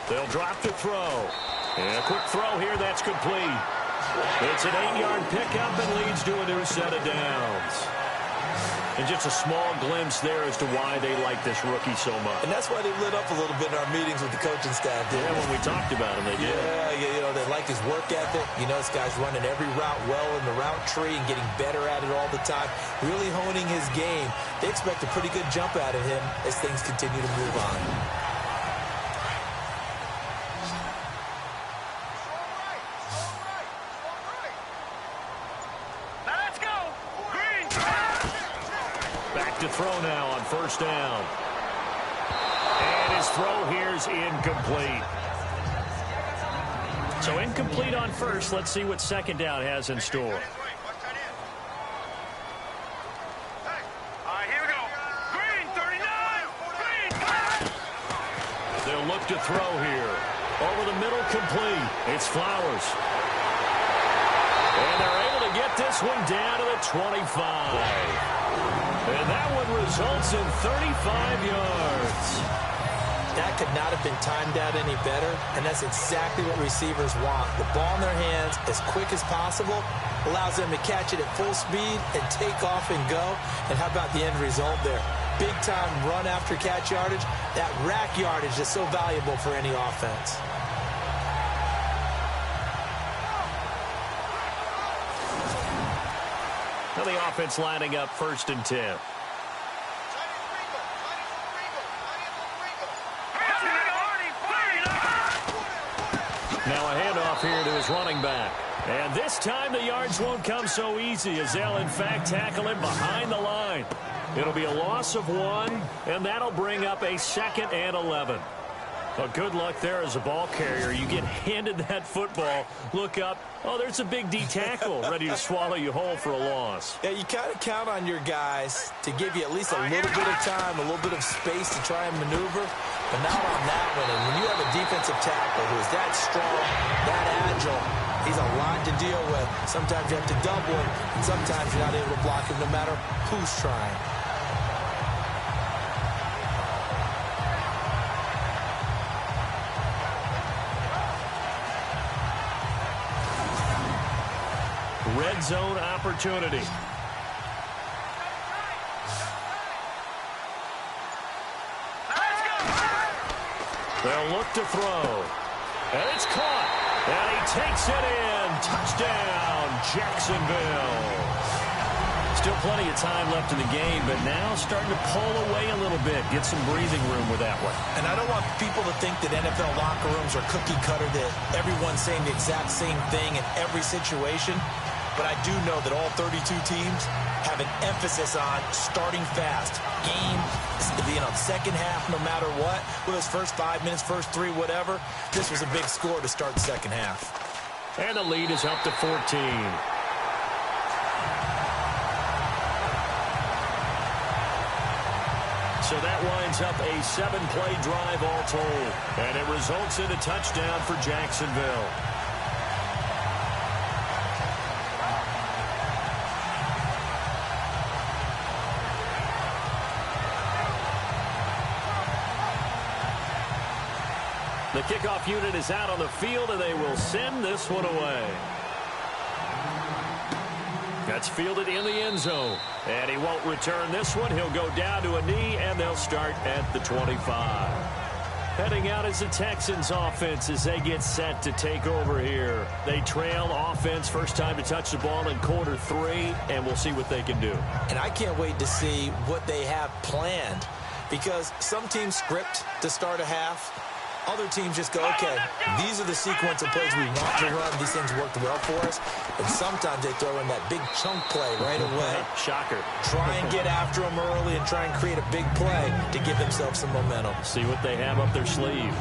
They'll drop to throw. And a quick throw here, that's complete. It's an 8-yard pickup and leads to a new set of downs. And just a small glimpse there as to why they like this rookie so much. And that's why they lit up a little bit in our meetings with the coaching staff. Yeah, when we talked about him, they did. Yeah, you know, they like his work ethic. You know, this guy's running every route well in the route tree and getting better at it all the time, really honing his game. They expect a pretty good jump out of him as things continue to move on. To throw now on first down. And his throw here is incomplete. So incomplete on first. Let's see what second down has in store. Here we go. Green, 39. Green. They'll look to throw here. Over the middle, complete. It's Flowers. And they're able to get this one down to the 25. And that one results in 35 yards. That could not have been timed out any better, and that's exactly what receivers want. The ball in their hands as quick as possible allows them to catch it at full speed and take off and go. And how about the end result there? Big-time run after catch yardage. That rack yardage is so valuable for any offense. Now the offense lining up 1st and 10. Now a handoff here to his running back. And this time the yards won't come so easy as they'll in fact tackle him behind the line. It'll be a loss of 1, and that'll bring up a 2nd and 11. Well, good luck there as a ball carrier. You get handed that football, look up, oh, there's a big D tackle ready to swallow you whole for a loss. Yeah, you kind of count on your guys to give you at least a little bit of time, a little bit of space to try and maneuver, but not on that one. And when you have a defensive tackle who is that strong, that agile, he's a lot to deal with. Sometimes you have to double him, and sometimes you're not able to block him no matter who's trying. Red zone opportunity. They'll look to throw. And it's caught. And he takes it in. Touchdown, Jacksonville. Still plenty of time left in the game, but now starting to pull away a little bit. Get some breathing room with that one. And I don't want people to think that NFL locker rooms are cookie cutter, that everyone's saying the exact same thing in every situation. But I do know that all 32 teams have an emphasis on starting fast. Game, second half, no matter what. Whether it's first 5 minutes, first 3, whatever. This was a big score to start the second half. And the lead is up to 14. So that winds up a 7-play drive all told. And it results in a touchdown for Jacksonville. The kickoff unit is out on the field, and they will send this one away. That's fielded in the end zone. And he won't return this one. He'll go down to a knee, and they'll start at the 25. Heading out is the Texans offense as they get set to take over here. They trail offense, first time to touch the ball in quarter 3, and we'll see what they can do. And I can't wait to see what they have planned, because some teams script to start a half. Other teams just go, okay, these are the sequence of plays we want to run. These things worked well for us. And sometimes they throw in that big chunk play right away. Shocker. Try and get after them early and try and create a big play to give themselves some momentum. See what they have up their sleeve.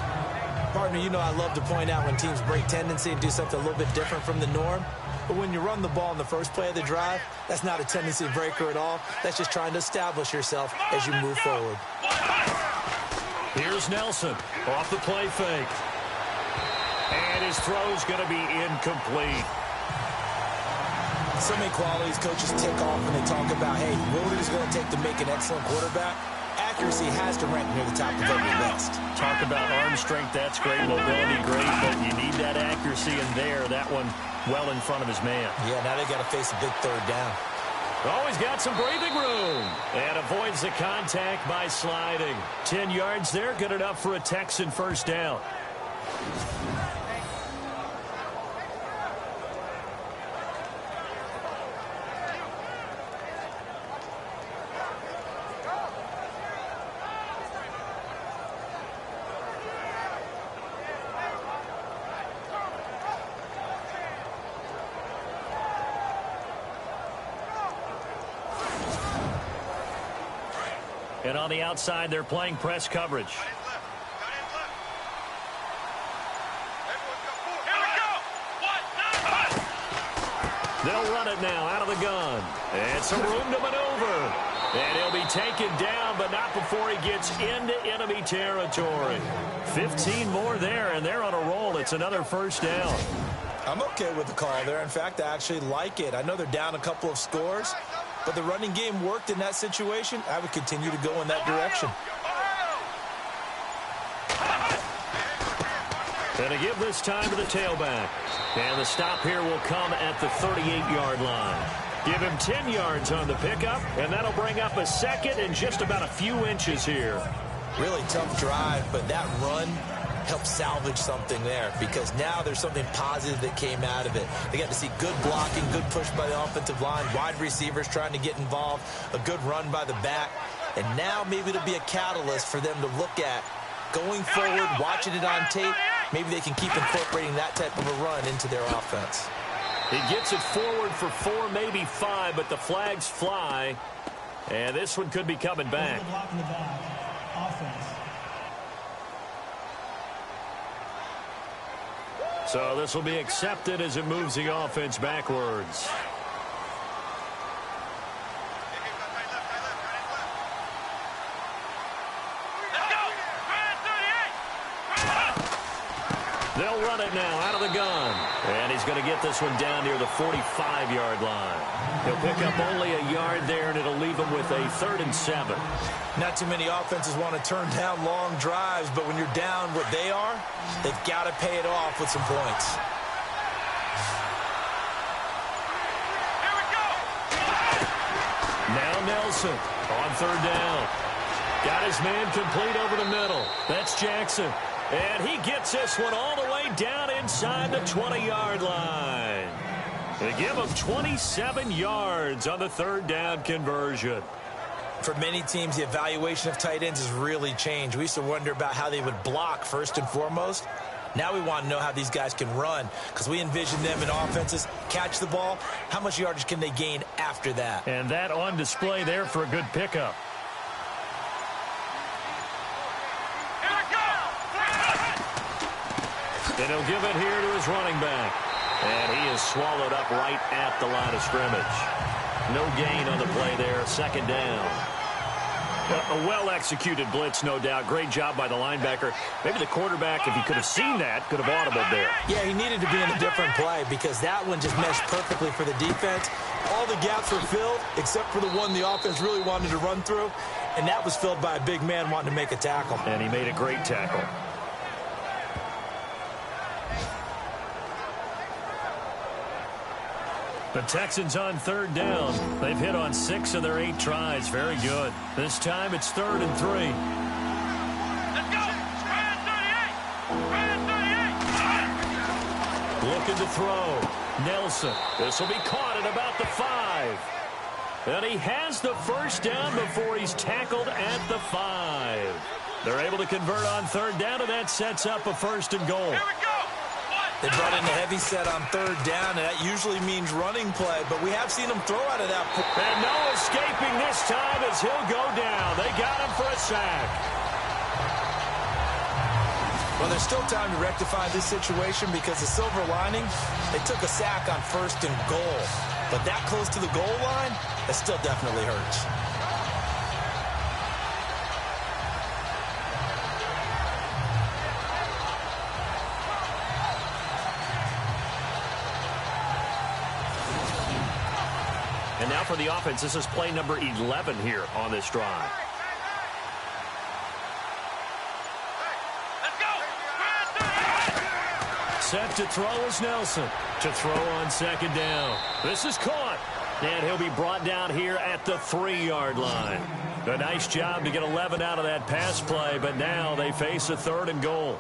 Partner, you know I love to point out when teams break tendency and do something a little bit different from the norm. But when you run the ball in the first play of the drive, that's not a tendency breaker at all. That's just trying to establish yourself as you move forward. Here's Nelson off the play fake. And his throw's going to be incomplete. So many qualities coaches tick off when they talk about, hey, what it is going to take to make an excellent quarterback. Accuracy has to rank near the top of every list. Talk about arm strength, that's great. Mobility, great. But you need that accuracy in there. That one well in front of his man. Yeah, now they got to face a big third down. Always got some breathing room. And avoids the contact by sliding. 10 yards there, good enough for a Texan first down. And on the outside, they're playing press coverage. They'll run it now out of the gun. And some room to maneuver. And he'll be taken down, but not before he gets into enemy territory. 15 more there, and they're on a roll. It's another first down. I'm okay with the call there. In fact, I actually like it. I know they're down a couple of scores, but the running game worked in that situation. I would continue to go in that direction. And to give this time to the tailback. And the stop here will come at the 38-yard line. Give him 10 yards on the pickup, and that'll bring up a second and just about a few inches here. Really tough drive, but that run helped salvage something there because now there's something positive that came out of it. They got to see good blocking, good push by the offensive line, wide receivers trying to get involved, a good run by the back, and now maybe it'll be a catalyst for them to look at going forward, watching it on tape. Maybe they can keep incorporating that type of a run into their offense. He gets it forward for 4, maybe 5, but the flags fly, and this one could be coming back. Block in the back. Offense. So this will be accepted as it moves the offense backwards. They'll run it now out of the gun. And he's going to get this one down near the 45-yard line. He'll pick up only a yard there, and it'll leave him with a 3rd and 7. Not too many offenses want to turn down long drives, but when you're down what they are, they've got to pay it off with some points. Here we go. Now Nelson on 3rd down. Got his man complete over the middle. That's Jackson. And he gets this one all the way down inside the 20-yard line. They give him 27 yards on the 3rd down conversion. For many teams, the evaluation of tight ends has really changed. We used to wonder about how they would block first and foremost. Now we want to know how these guys can run because we envision them in offenses, catch the ball. How much yardage can they gain after that? And that on display there for a good pickup. And he'll give it here to his running back. And he is swallowed up right at the line of scrimmage. No gain on the play there. 2nd down. A well-executed blitz, no doubt. Great job by the linebacker. Maybe the quarterback, if he could have seen that, could have audibled there. Yeah, he needed to be in a different play because that one just meshed perfectly for the defense. All the gaps were filled except for the one the offense really wanted to run through, and that was filled by a big man wanting to make a tackle. And he made a great tackle. The Texans on 3rd down. They've hit on 6 of their 8 tries. Very good. This time it's 3rd and 3. Let's go. Spread 38. Spread 38. Looking to throw. Nelson. This will be caught at about the 5. And he has the first down before he's tackled at the 5. They're able to convert on 3rd down, and that sets up a 1st and goal. Here we go. They brought in the heavy set on 3rd down, and that usually means running play, but we have seen them throw out of that. And no escaping this time as he'll go down. They got him for a sack. Well, there's still time to rectify this situation because the silver lining, they took a sack on 1st and goal. But that close to the goal line, that still definitely hurts. And now for the offense, this is play number 11 here on this drive. Set to throw is Nelson. To throw on 2nd down. This is caught. And he'll be brought down here at the 3-yard line. A nice job to get 11 out of that pass play, but now they face a 3rd and goal.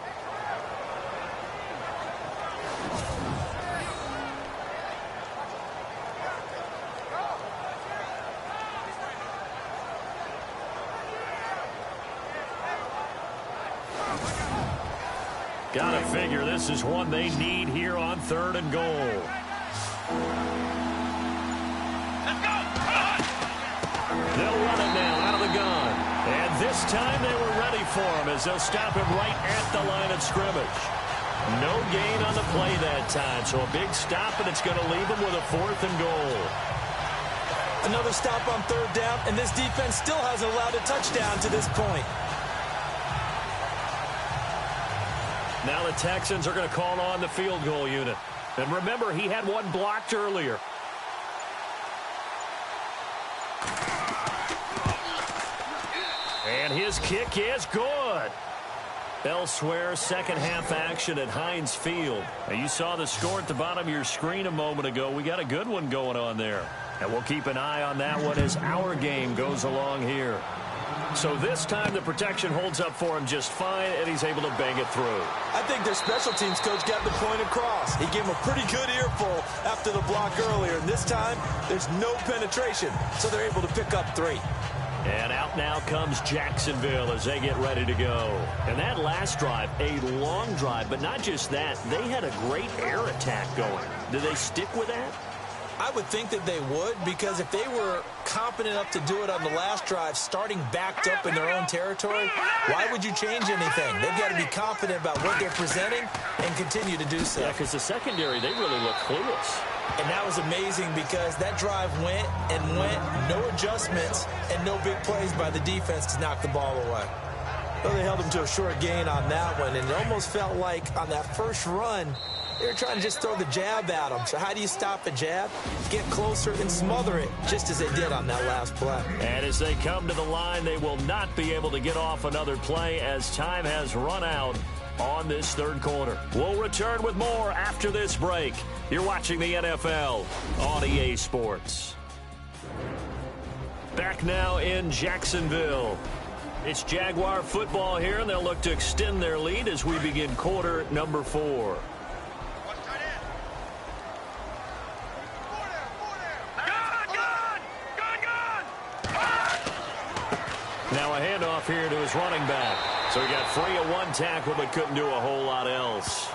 Gotta figure this is one they need here on 3rd and goal. Let's go! They'll run it now out of the gun. And this time they were ready for him as they'll stop him right at the line of scrimmage. No gain on the play that time, so a big stop, and it's going to leave him with a 4th and goal. Another stop on 3rd down, and this defense still hasn't allowed a touchdown to this point. Now the Texans are going to call on the field goal unit. And remember, he had one blocked earlier. And his kick is good. Elsewhere, second half action at Heinz Field. Now, you saw the score at the bottom of your screen a moment ago. We got a good one going on there. And we'll keep an eye on that one as our game goes along here. So this time the protection holds up for him just fine, and he's able to bang it through. I think their special teams coach got the point across. He gave him a pretty good earful after the block earlier. And this time, there's no penetration, so they're able to pick up 3. And out now comes Jacksonville as they get ready to go. And that last drive, a long drive, but not just that. They had a great air attack going. Did they stick with that? I would think that they would, because if they were competent enough to do it on the last drive, starting backed up in their own territory, why would you change anything? They've got to be confident about what they're presenting and continue to do so. Yeah, because the secondary, they really look clueless. And that was amazing because that drive went and went, no adjustments, and no big plays by the defense to knock the ball away. Well, they held them to a short gain on that one, and it almost felt like on that first run, they were trying to just throw the jab at them. So how do you stop a jab? Get closer and smother it, just as they did on that last play. And as they come to the line, they will not be able to get off another play as time has run out on this 3rd quarter. We'll return with more after this break. You're watching the NFL on EA Sports. Back now in Jacksonville. It's Jaguar football here, and they'll look to extend their lead as we begin quarter number 4. Now a handoff here to his running back. So he got free of one tackle but couldn't do a whole lot else.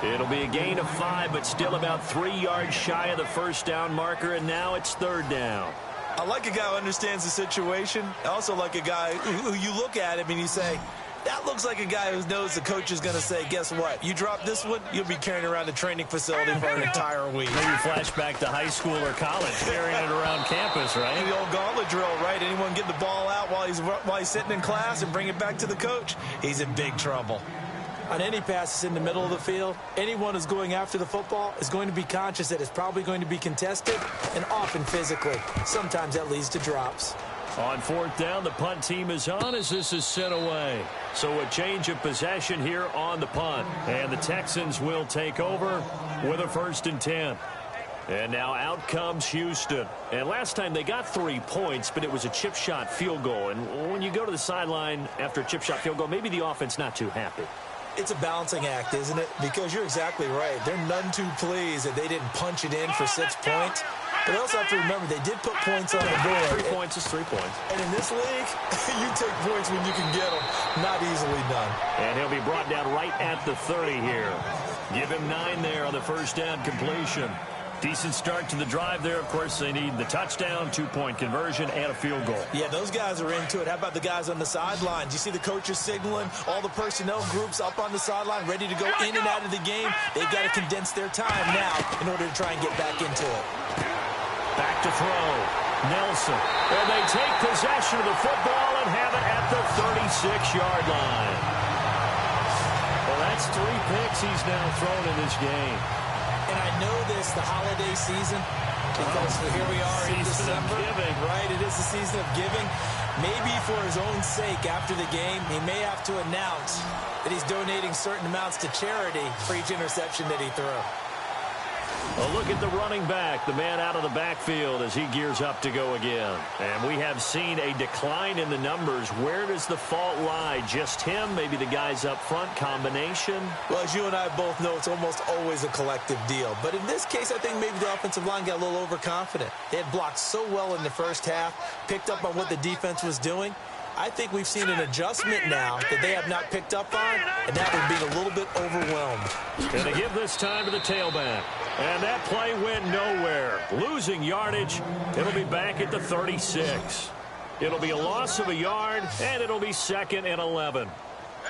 It'll be a gain of 5, but still about 3 yards shy of the first down marker, and now it's 3rd down. I like a guy who understands the situation. I also like a guy who you look at him and you say, that looks like a guy who knows the coach is going to say, guess what? You drop this one, you'll be carrying around the training facility for an entire week. Maybe flashback to high school or college, carrying it around campus, right? The old gauntlet drill, right? Anyone get the ball out while he's sitting in class and bring it back to the coach, he's in big trouble. On any passes in the middle of the field, anyone who's going after the football is going to be conscious that it's probably going to be contested and often physically. Sometimes that leads to drops. On 4th down, the punt team is on as this is sent away. So a change of possession here on the punt. And the Texans will take over with a 1st and 10. And now out comes Houston. And last time they got 3 points, but it was a chip shot field goal. And when you go to the sideline after a chip shot field goal, maybe the offense not too happy. It's a balancing act, isn't it? Because you're exactly right. They're none too pleased that they didn't punch it in for 6 points. But they also have to remember they did put points on the board. 3 points is 3 points. And in this league, you take points when you can get them. Not easily done. And he'll be brought down right at the 30 here. Give him 9 there on the first down completion. Decent start to the drive there. Of course, they need the touchdown, 2-point conversion, and a field goal. Yeah, those guys are into it. How about the guys on the sidelines? You see the coaches signaling, all the personnel groups up on the sideline ready to go in and out of the game. They've got to condense their time now in order to try and get back into it. Back to throw. Nelson. And they take possession of the football and have it at the 36-yard line. Well, that's 3 picks he's now thrown in this game. And I know this, the holiday season, because here we are in December. Right, it is the season of giving. Maybe for his own sake, after the game, he may have to announce that he's donating certain amounts to charity for each interception that he threw. A look at the running back, the man out of the backfield as he gears up to go again. And we have seen a decline in the numbers. Where does the fault lie? Just him? Maybe the guys up front? Combination? Well, as you and I both know, it's almost always a collective deal. But in this case, I think maybe the offensive line got a little overconfident. They had blocked so well in the first half, picked up on what the defense was doing. I think we've seen an adjustment now that they have not picked up on, and now they're being a little bit overwhelmed. Going to give this time to the tailback. And that play went nowhere. Losing yardage. It'll be back at the 36. It'll be a loss of a yard, and it'll be 2nd and 11.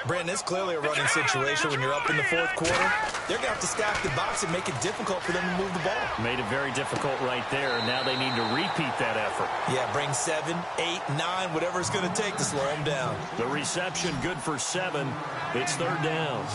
Brandon, it's clearly a running situation when you're up in the fourth quarter. They're going to have to stack the box and make it difficult for them to move the ball. Made it very difficult right there. Now they need to repeat that effort. Yeah, bring 7, 8, 9, whatever it's going to take to slow them down. The reception good for 7. It's 3rd down.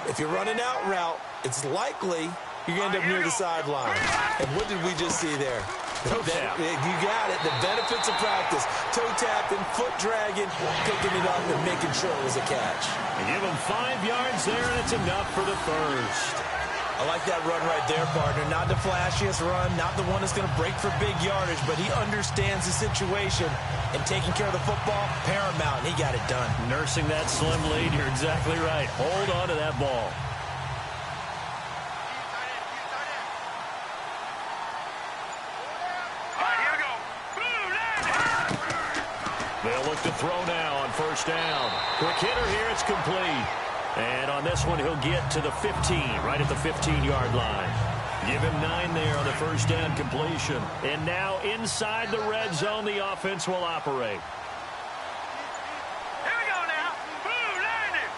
If you're running out route, it's likely you're going to end up near the sideline. And what did we just see there? Toe tap. You got it. The benefits of practice. Toe tapping, foot dragging, picking it up and making sure it was a catch. They give him 5 yards there, and it's enough for the first. I like that run right there, partner. Not the flashiest run, not the one that's going to break for big yardage, but he understands the situation, and taking care of the football, paramount, and he got it done. Nursing that slim lead, you're exactly right. Hold on to that ball. They'll look to throw now on 1st down. Quick hitter here, it's complete. And on this one, he'll get to the 15, right at the 15-yard line. Give him 9 there on the 1st down completion. And now inside the red zone, the offense will operate. Here we go now. Blue landing.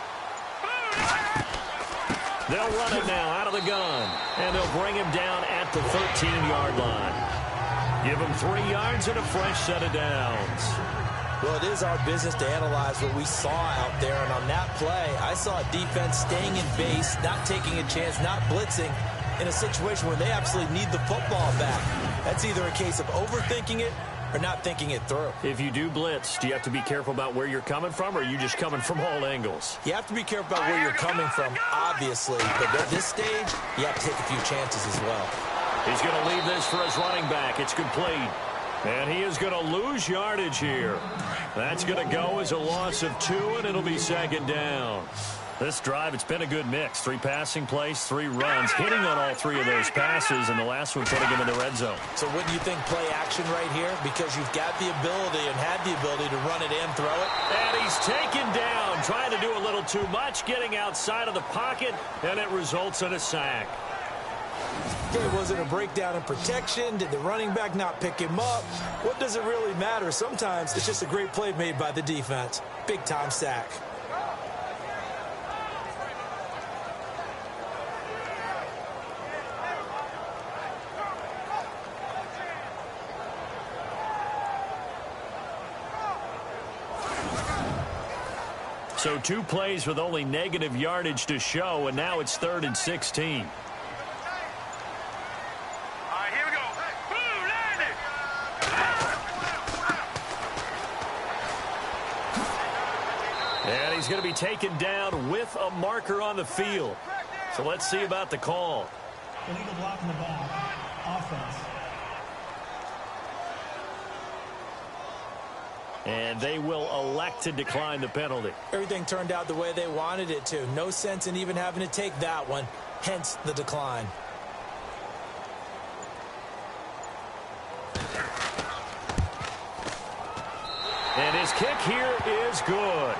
Blue. They'll run it now out of the gun. And they'll bring him down at the 13-yard line. Give him 3 yards and a fresh set of downs. Well, it is our business to analyze what we saw out there, and on that play, I saw a defense staying in base, not taking a chance, not blitzing, in a situation where they absolutely need the football back. That's either a case of overthinking it or not thinking it through. If you do blitz, do you have to be careful about where you're coming from, or are you just coming from all angles? You have to be careful about where you're coming from, obviously, but at this stage, you have to take a few chances as well. He's going to leave this for his running back. It's complete. And he is going to lose yardage here. That's going to go as a loss of 2, and it'll be 2nd down. This drive, it's been a good mix. 3 passing plays, 3 runs, hitting on all 3 of those passes, and the last one putting him in the red zone. So wouldn't you think play action right here? Because you've got the ability and had the ability to run it in, throw it. And he's taken down, trying to do a little too much, getting outside of the pocket, and it results in a sack. Okay, was it a breakdown in protection? Did the running back not pick him up? What does it really matter? Sometimes it's just a great play made by the defense. Big-time sack. So 2 plays with only negative yardage to show, and now it's 3rd and 16. And he's going to be taken down with a marker on the field. So let's see about the call. Illegal block in the back. Offense. And they will elect to decline the penalty. Everything turned out the way they wanted it to. No sense in even having to take that one. Hence the decline. And his kick here is good.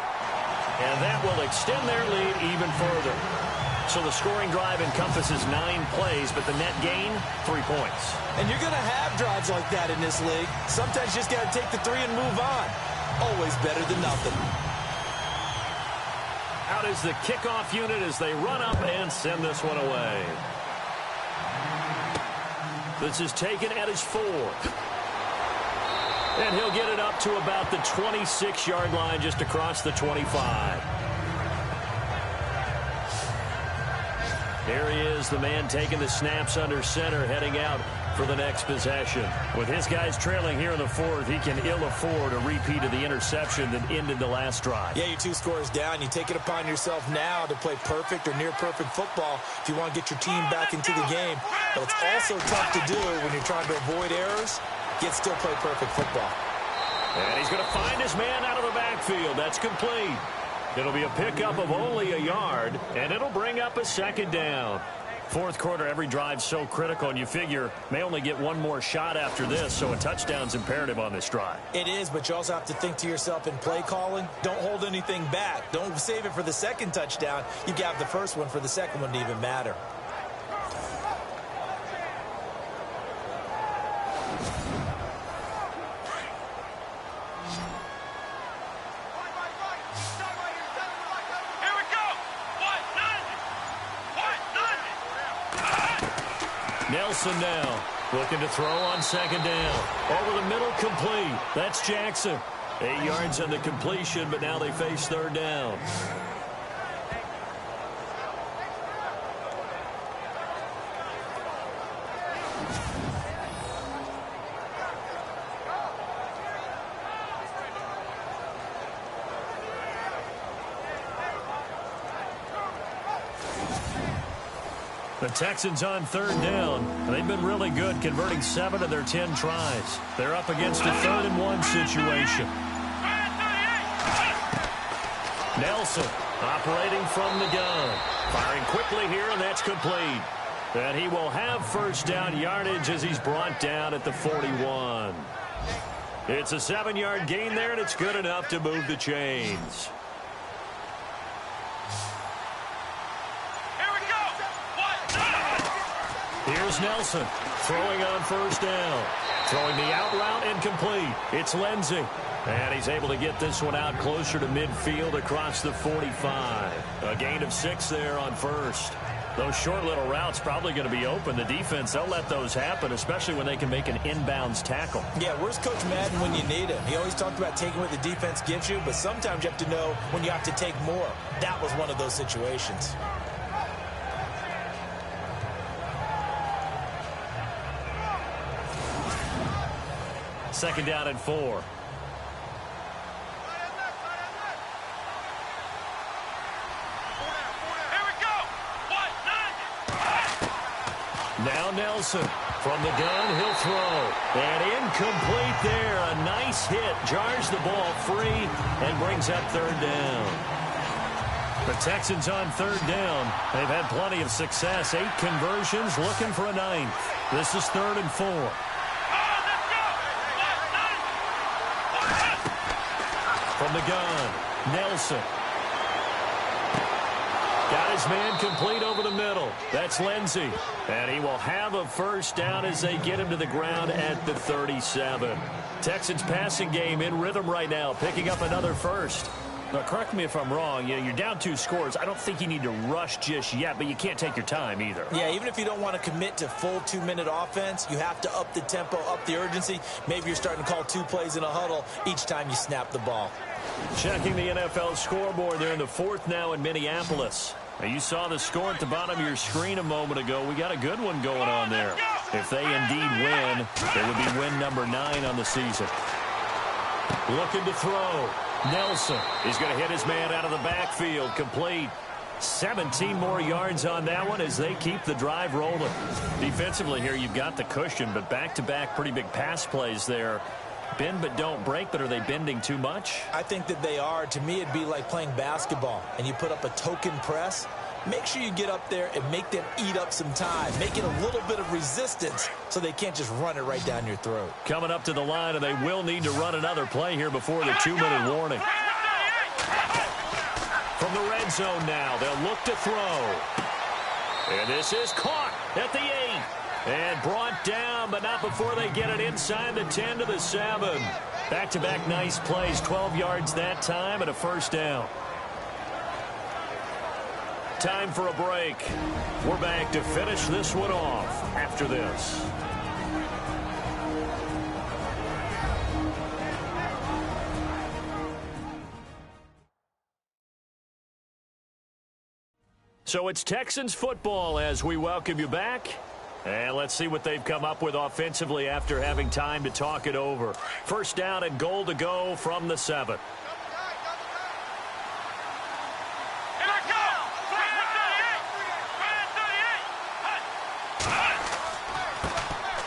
And that will extend their lead even further. So the scoring drive encompasses 9 plays, but the net gain, 3 points. And you're going to have drives like that in this league. Sometimes you just got to take the 3 and move on. Always better than nothing. Out is the kickoff unit as they run up and send this one away. This is taken at his 4. And he'll get it up to about the 26-yard line, just across the 25. Here he is, the man taking the snaps under center, heading out for the next possession. With his guys trailing here in the 4th, he can ill afford a repeat of the interception that ended the last drive. Yeah, you're 2 scores down. You take it upon yourself now to play perfect or near-perfect football if you want to get your team back into the game. But it's also tough to do when you're trying to avoid errors, yet still play perfect football. And he's going to find his man out of the backfield. That's complete. It'll be a pickup of only a yard, and it'll bring up a 2nd down. 4th quarter, every drive's so critical, and you figure may only get one more shot after this, so a touchdown's imperative on this drive. It is, but you also have to think to yourself in play calling, don't hold anything back. Don't save it for the 2nd touchdown. You got the first one for the 2nd one to even matter. Nelson now looking to throw on 2nd down. Over the middle, complete. That's Jackson. 8 yards on the completion, but now they face 3rd down. The Texans on 3rd down. They've been really good, converting 7 of their 10 tries. They're up against a 3rd and 1 situation. Nelson operating from the gun. Firing quickly here, and that's complete. And he will have 1st down yardage as he's brought down at the 41. It's a 7-yard gain there, and it's good enough to move the chains. Here's Nelson throwing on 1st down. Throwing the out route incomplete. It's Lindsey. And he's able to get this one out closer to midfield across the 45. A gain of 6 there on 1st. Those short little routes probably going to be open. The defense, they'll let those happen, especially when they can make an inbounds tackle. Yeah, where's Coach Madden when you need him? He always talked about taking what the defense gives you, but sometimes you have to know when you have to take more. That was one of those situations. Second down and 4. Here we go. Now Nelson from the gun, he'll throw. And incomplete there. A nice hit. Jars the ball free and brings up 3rd down. The Texans on 3rd down. They've had plenty of success. 8 conversions, looking for a 9th. This is 3rd and 4. From the gun, Nelson. Got his man complete over the middle. That's Lindsey. And he will have a 1st down as they get him to the ground at the 37. Texans passing game in rhythm right now, picking up another 1st. Now, correct me if I'm wrong. You're down 2 scores. I don't think you need to rush just yet, but you can't take your time either. Yeah, even if you don't want to commit to full 2-minute offense, you have to up the tempo, up the urgency. Maybe you're starting to call 2 plays in a huddle each time you snap the ball. Checking the NFL scoreboard. They're in the 4th now in Minneapolis. Now, you saw the score at the bottom of your screen a moment ago. We got a good one going on there. If they indeed win, it would be win number 9 on the season. Looking to throw. Nelson is going to hit his man out of the backfield. Complete. 17 more yards on that one as they keep the drive rolling. Defensively here, you've got the cushion, but back-to-back pretty big pass plays there. Bend but don't break, but are they bending too much? I think that they are. To me, it'd be like playing basketball, and you put up a token press. Make sure you get up there and make them eat up some time. Make it a little bit of resistance so they can't just run it right down your throat. Coming up to the line, and they will need to run another play here before the 2-minute warning. From the red zone now, they'll look to throw. And this is caught at the 8. And brought down, but not before they get it inside the 10 to the 7. Back-to-back nice plays, 12 yards that time and a first down. Time for a break. We're back to finish this one off after this. So it's Texans football as we welcome you back. And let's see what they've come up with offensively after having time to talk it over. First down and goal to go from the 7.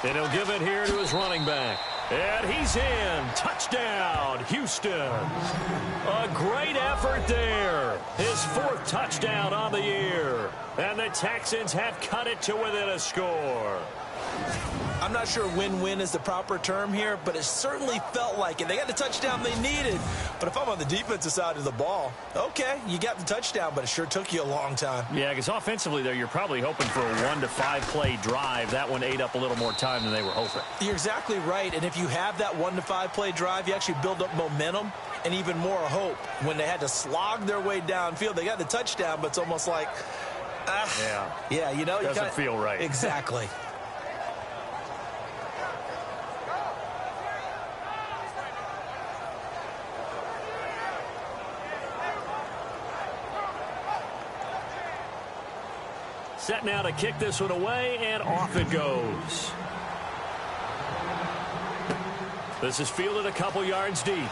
And he'll give it here to his running back. And he's in. Touchdown, Houston. A great effort there. His 4th touchdown on the year. And the Texans have cut it to within a score. I'm not sure win-win is the proper term here, but it certainly felt like it. They got the touchdown they needed. But if I'm on the defensive side of the ball, okay, you got the touchdown, but it sure took you a long time. Yeah, because offensively there, you're probably hoping for a 1 to 5 play drive. That one ate up a little more time than they were hoping. You're exactly right. And if you have that 1 to 5 play drive, you actually build up momentum and even more hope. When they had to slog their way downfield, they got the touchdown, but it's almost like, yeah, you know, doesn't feel right. Exactly. Set now to kick this one away, and off it goes. This is fielded a couple yards deep.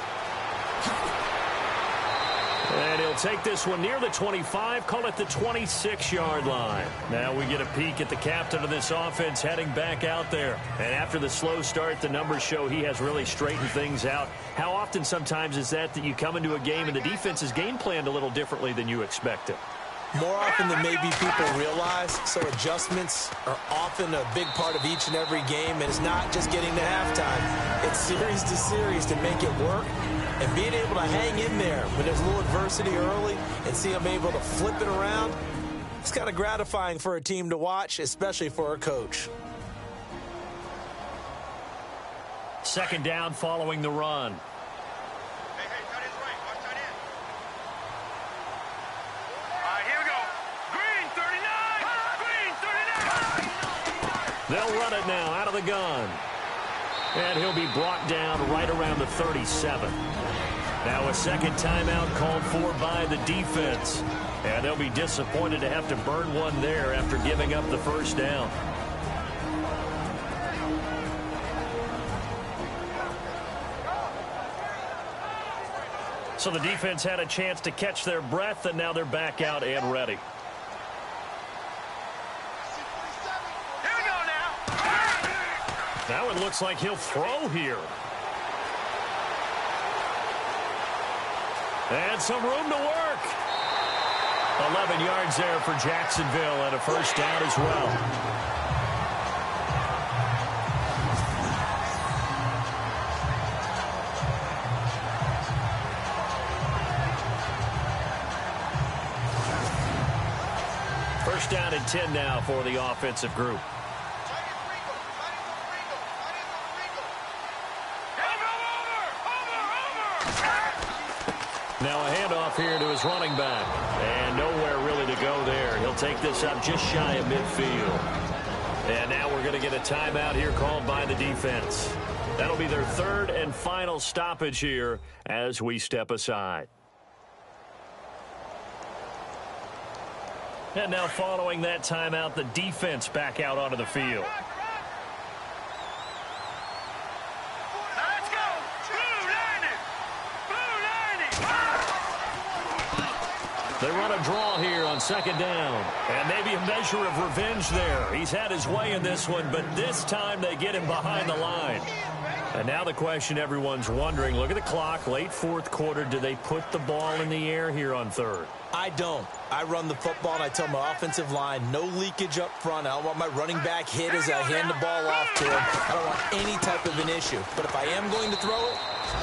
And he'll take this one near the 25, call it the 26-yard line. Now we get a peek at the captain of this offense heading back out there. And after the slow start, the numbers show he has really straightened things out. How often sometimes is that you come into a game and the defense is game planned a little differently than you expected? More often than maybe people realize, so adjustments are often a big part of each and every game, and it's not just getting to halftime. It's series to series to make it work, and being able to hang in there when there's a little adversity early and see them able to flip it around, it's kind of gratifying for a team to watch, especially for a coach. Second down following the run. They'll run it now out of the gun. And he'll be brought down right around the 37. Now a second timeout called for by the defense. And they'll be disappointed to have to burn one there after giving up the first down. So the defense had a chance to catch their breath, and now they're back out and ready. Now it looks like he'll throw here. And some room to work. 11 yards there for Jacksonville and a first down as well. First down and 10 now for the offensive group. Now a handoff here to his running back. And nowhere really to go there. He'll take this up just shy of midfield. And now we're going to get a timeout here called by the defense. That'll be their third and final stoppage here as we step aside. And now following that timeout, the defense back out onto the field. They run a draw here on second down. And maybe a measure of revenge there. He's had his way in this one, but this time they get him behind the line. And now the question everyone's wondering, look at the clock, late fourth quarter, do they put the ball in the air here on third? I don't. I run the football, and I tell my offensive line, no leakage up front. I don't want my running back hit as I hand the ball off to him. I don't want any type of an issue. But if I am going to throw it,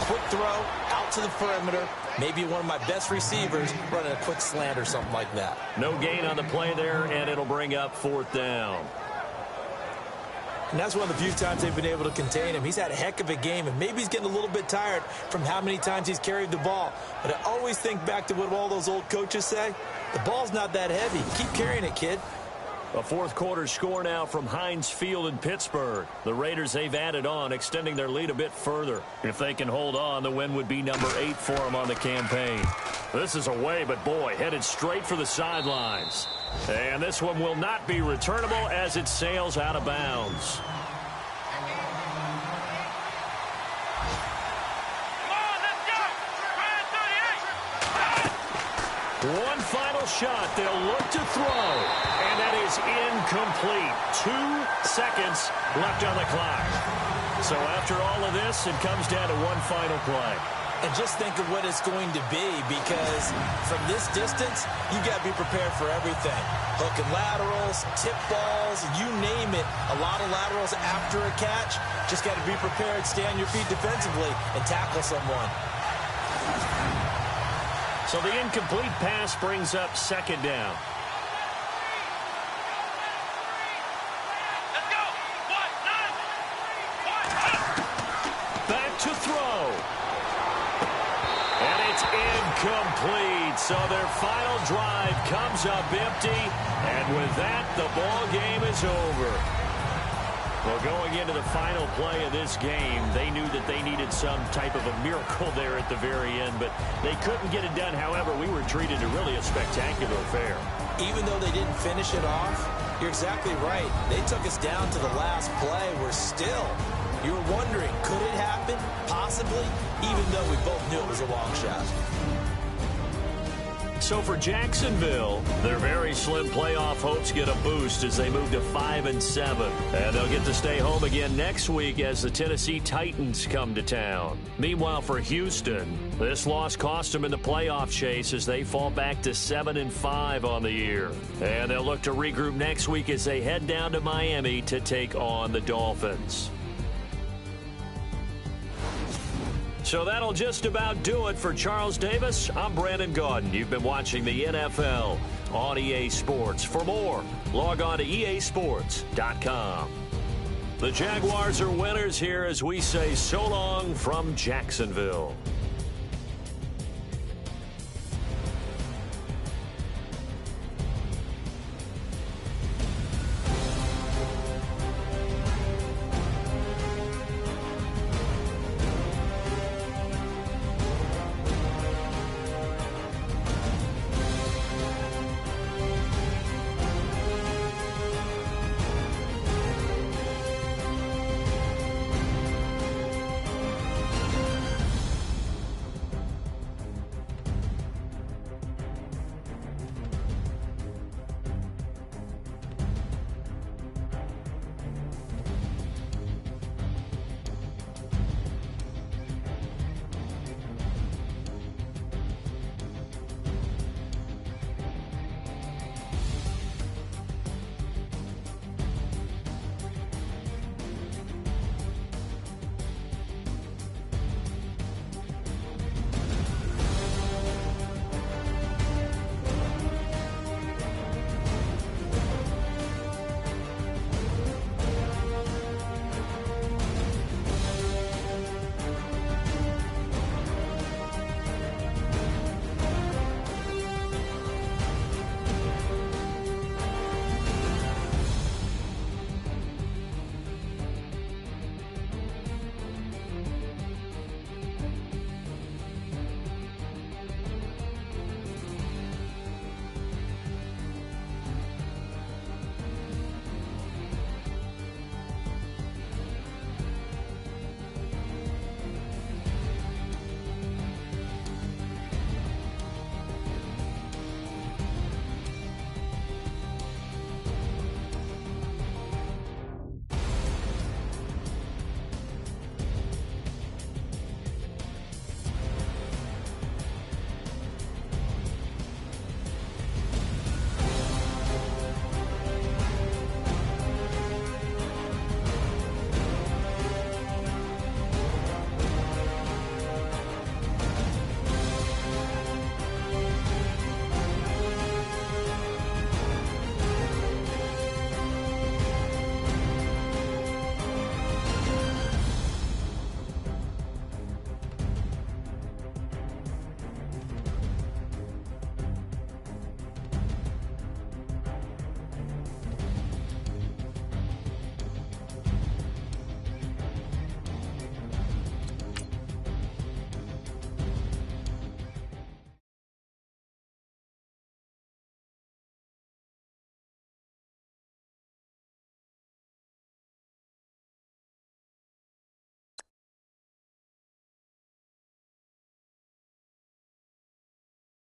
quick throw, out to the perimeter, Maybe one of my best receivers running a quick slant or something like that. No gain on the play there, and it'll bring up 4th down. And that's one of the few times they've been able to contain him. He's had a heck of a game, and maybe he's getting a little bit tired from how many times he's carried the ball. But I always think back to what all those old coaches say. The ball's not that heavy. Keep carrying it, kid. A 4th quarter score now from Heinz Field in Pittsburgh. The Raiders, they've added on, extending their lead a bit further. If they can hold on, the win would be number 8 for them on the campaign. This is away, but boy, headed straight for the sidelines. And this one will not be returnable as it sails out of bounds. One final shot. They'll look to throw. And that is incomplete. 2 seconds left on the clock. So after all of this, it comes down to one final play. And just think of what it's going to be, because from this distance, you got to be prepared for everything. Hook and laterals, tip balls, you name it. A lot of laterals after a catch. Just got to be prepared, stay on your feet defensively, and tackle someone. So the incomplete pass brings up 2nd down. Let's go. Back to throw. And it's incomplete. So their final drive comes up empty. And with that, the ball game is over. Well, going into the final play of this game, they knew that they needed some type of a miracle there at the very end, but they couldn't get it done. However, we were treated to really a spectacular affair. Even though they didn't finish it off, you're exactly right. They took us down to the last play. We're still, you were wondering, could it happen? Possibly, even though we both knew it was a long shot. So for Jacksonville, their very slim playoff hopes get a boost as they move to 5-7. And they'll get to stay home again next week as the Tennessee Titans come to town. Meanwhile, for Houston, this loss cost them in the playoff chase as they fall back to 7-5 on the year. And they'll look to regroup next week as they head down to Miami to take on the Dolphins. So that'll just about do it for Charles Davis. I'm Brandon Gaudin. You've been watching the NFL on EA Sports. For more, log on to easports.com. The Jaguars are winners here as we say so long from Jacksonville.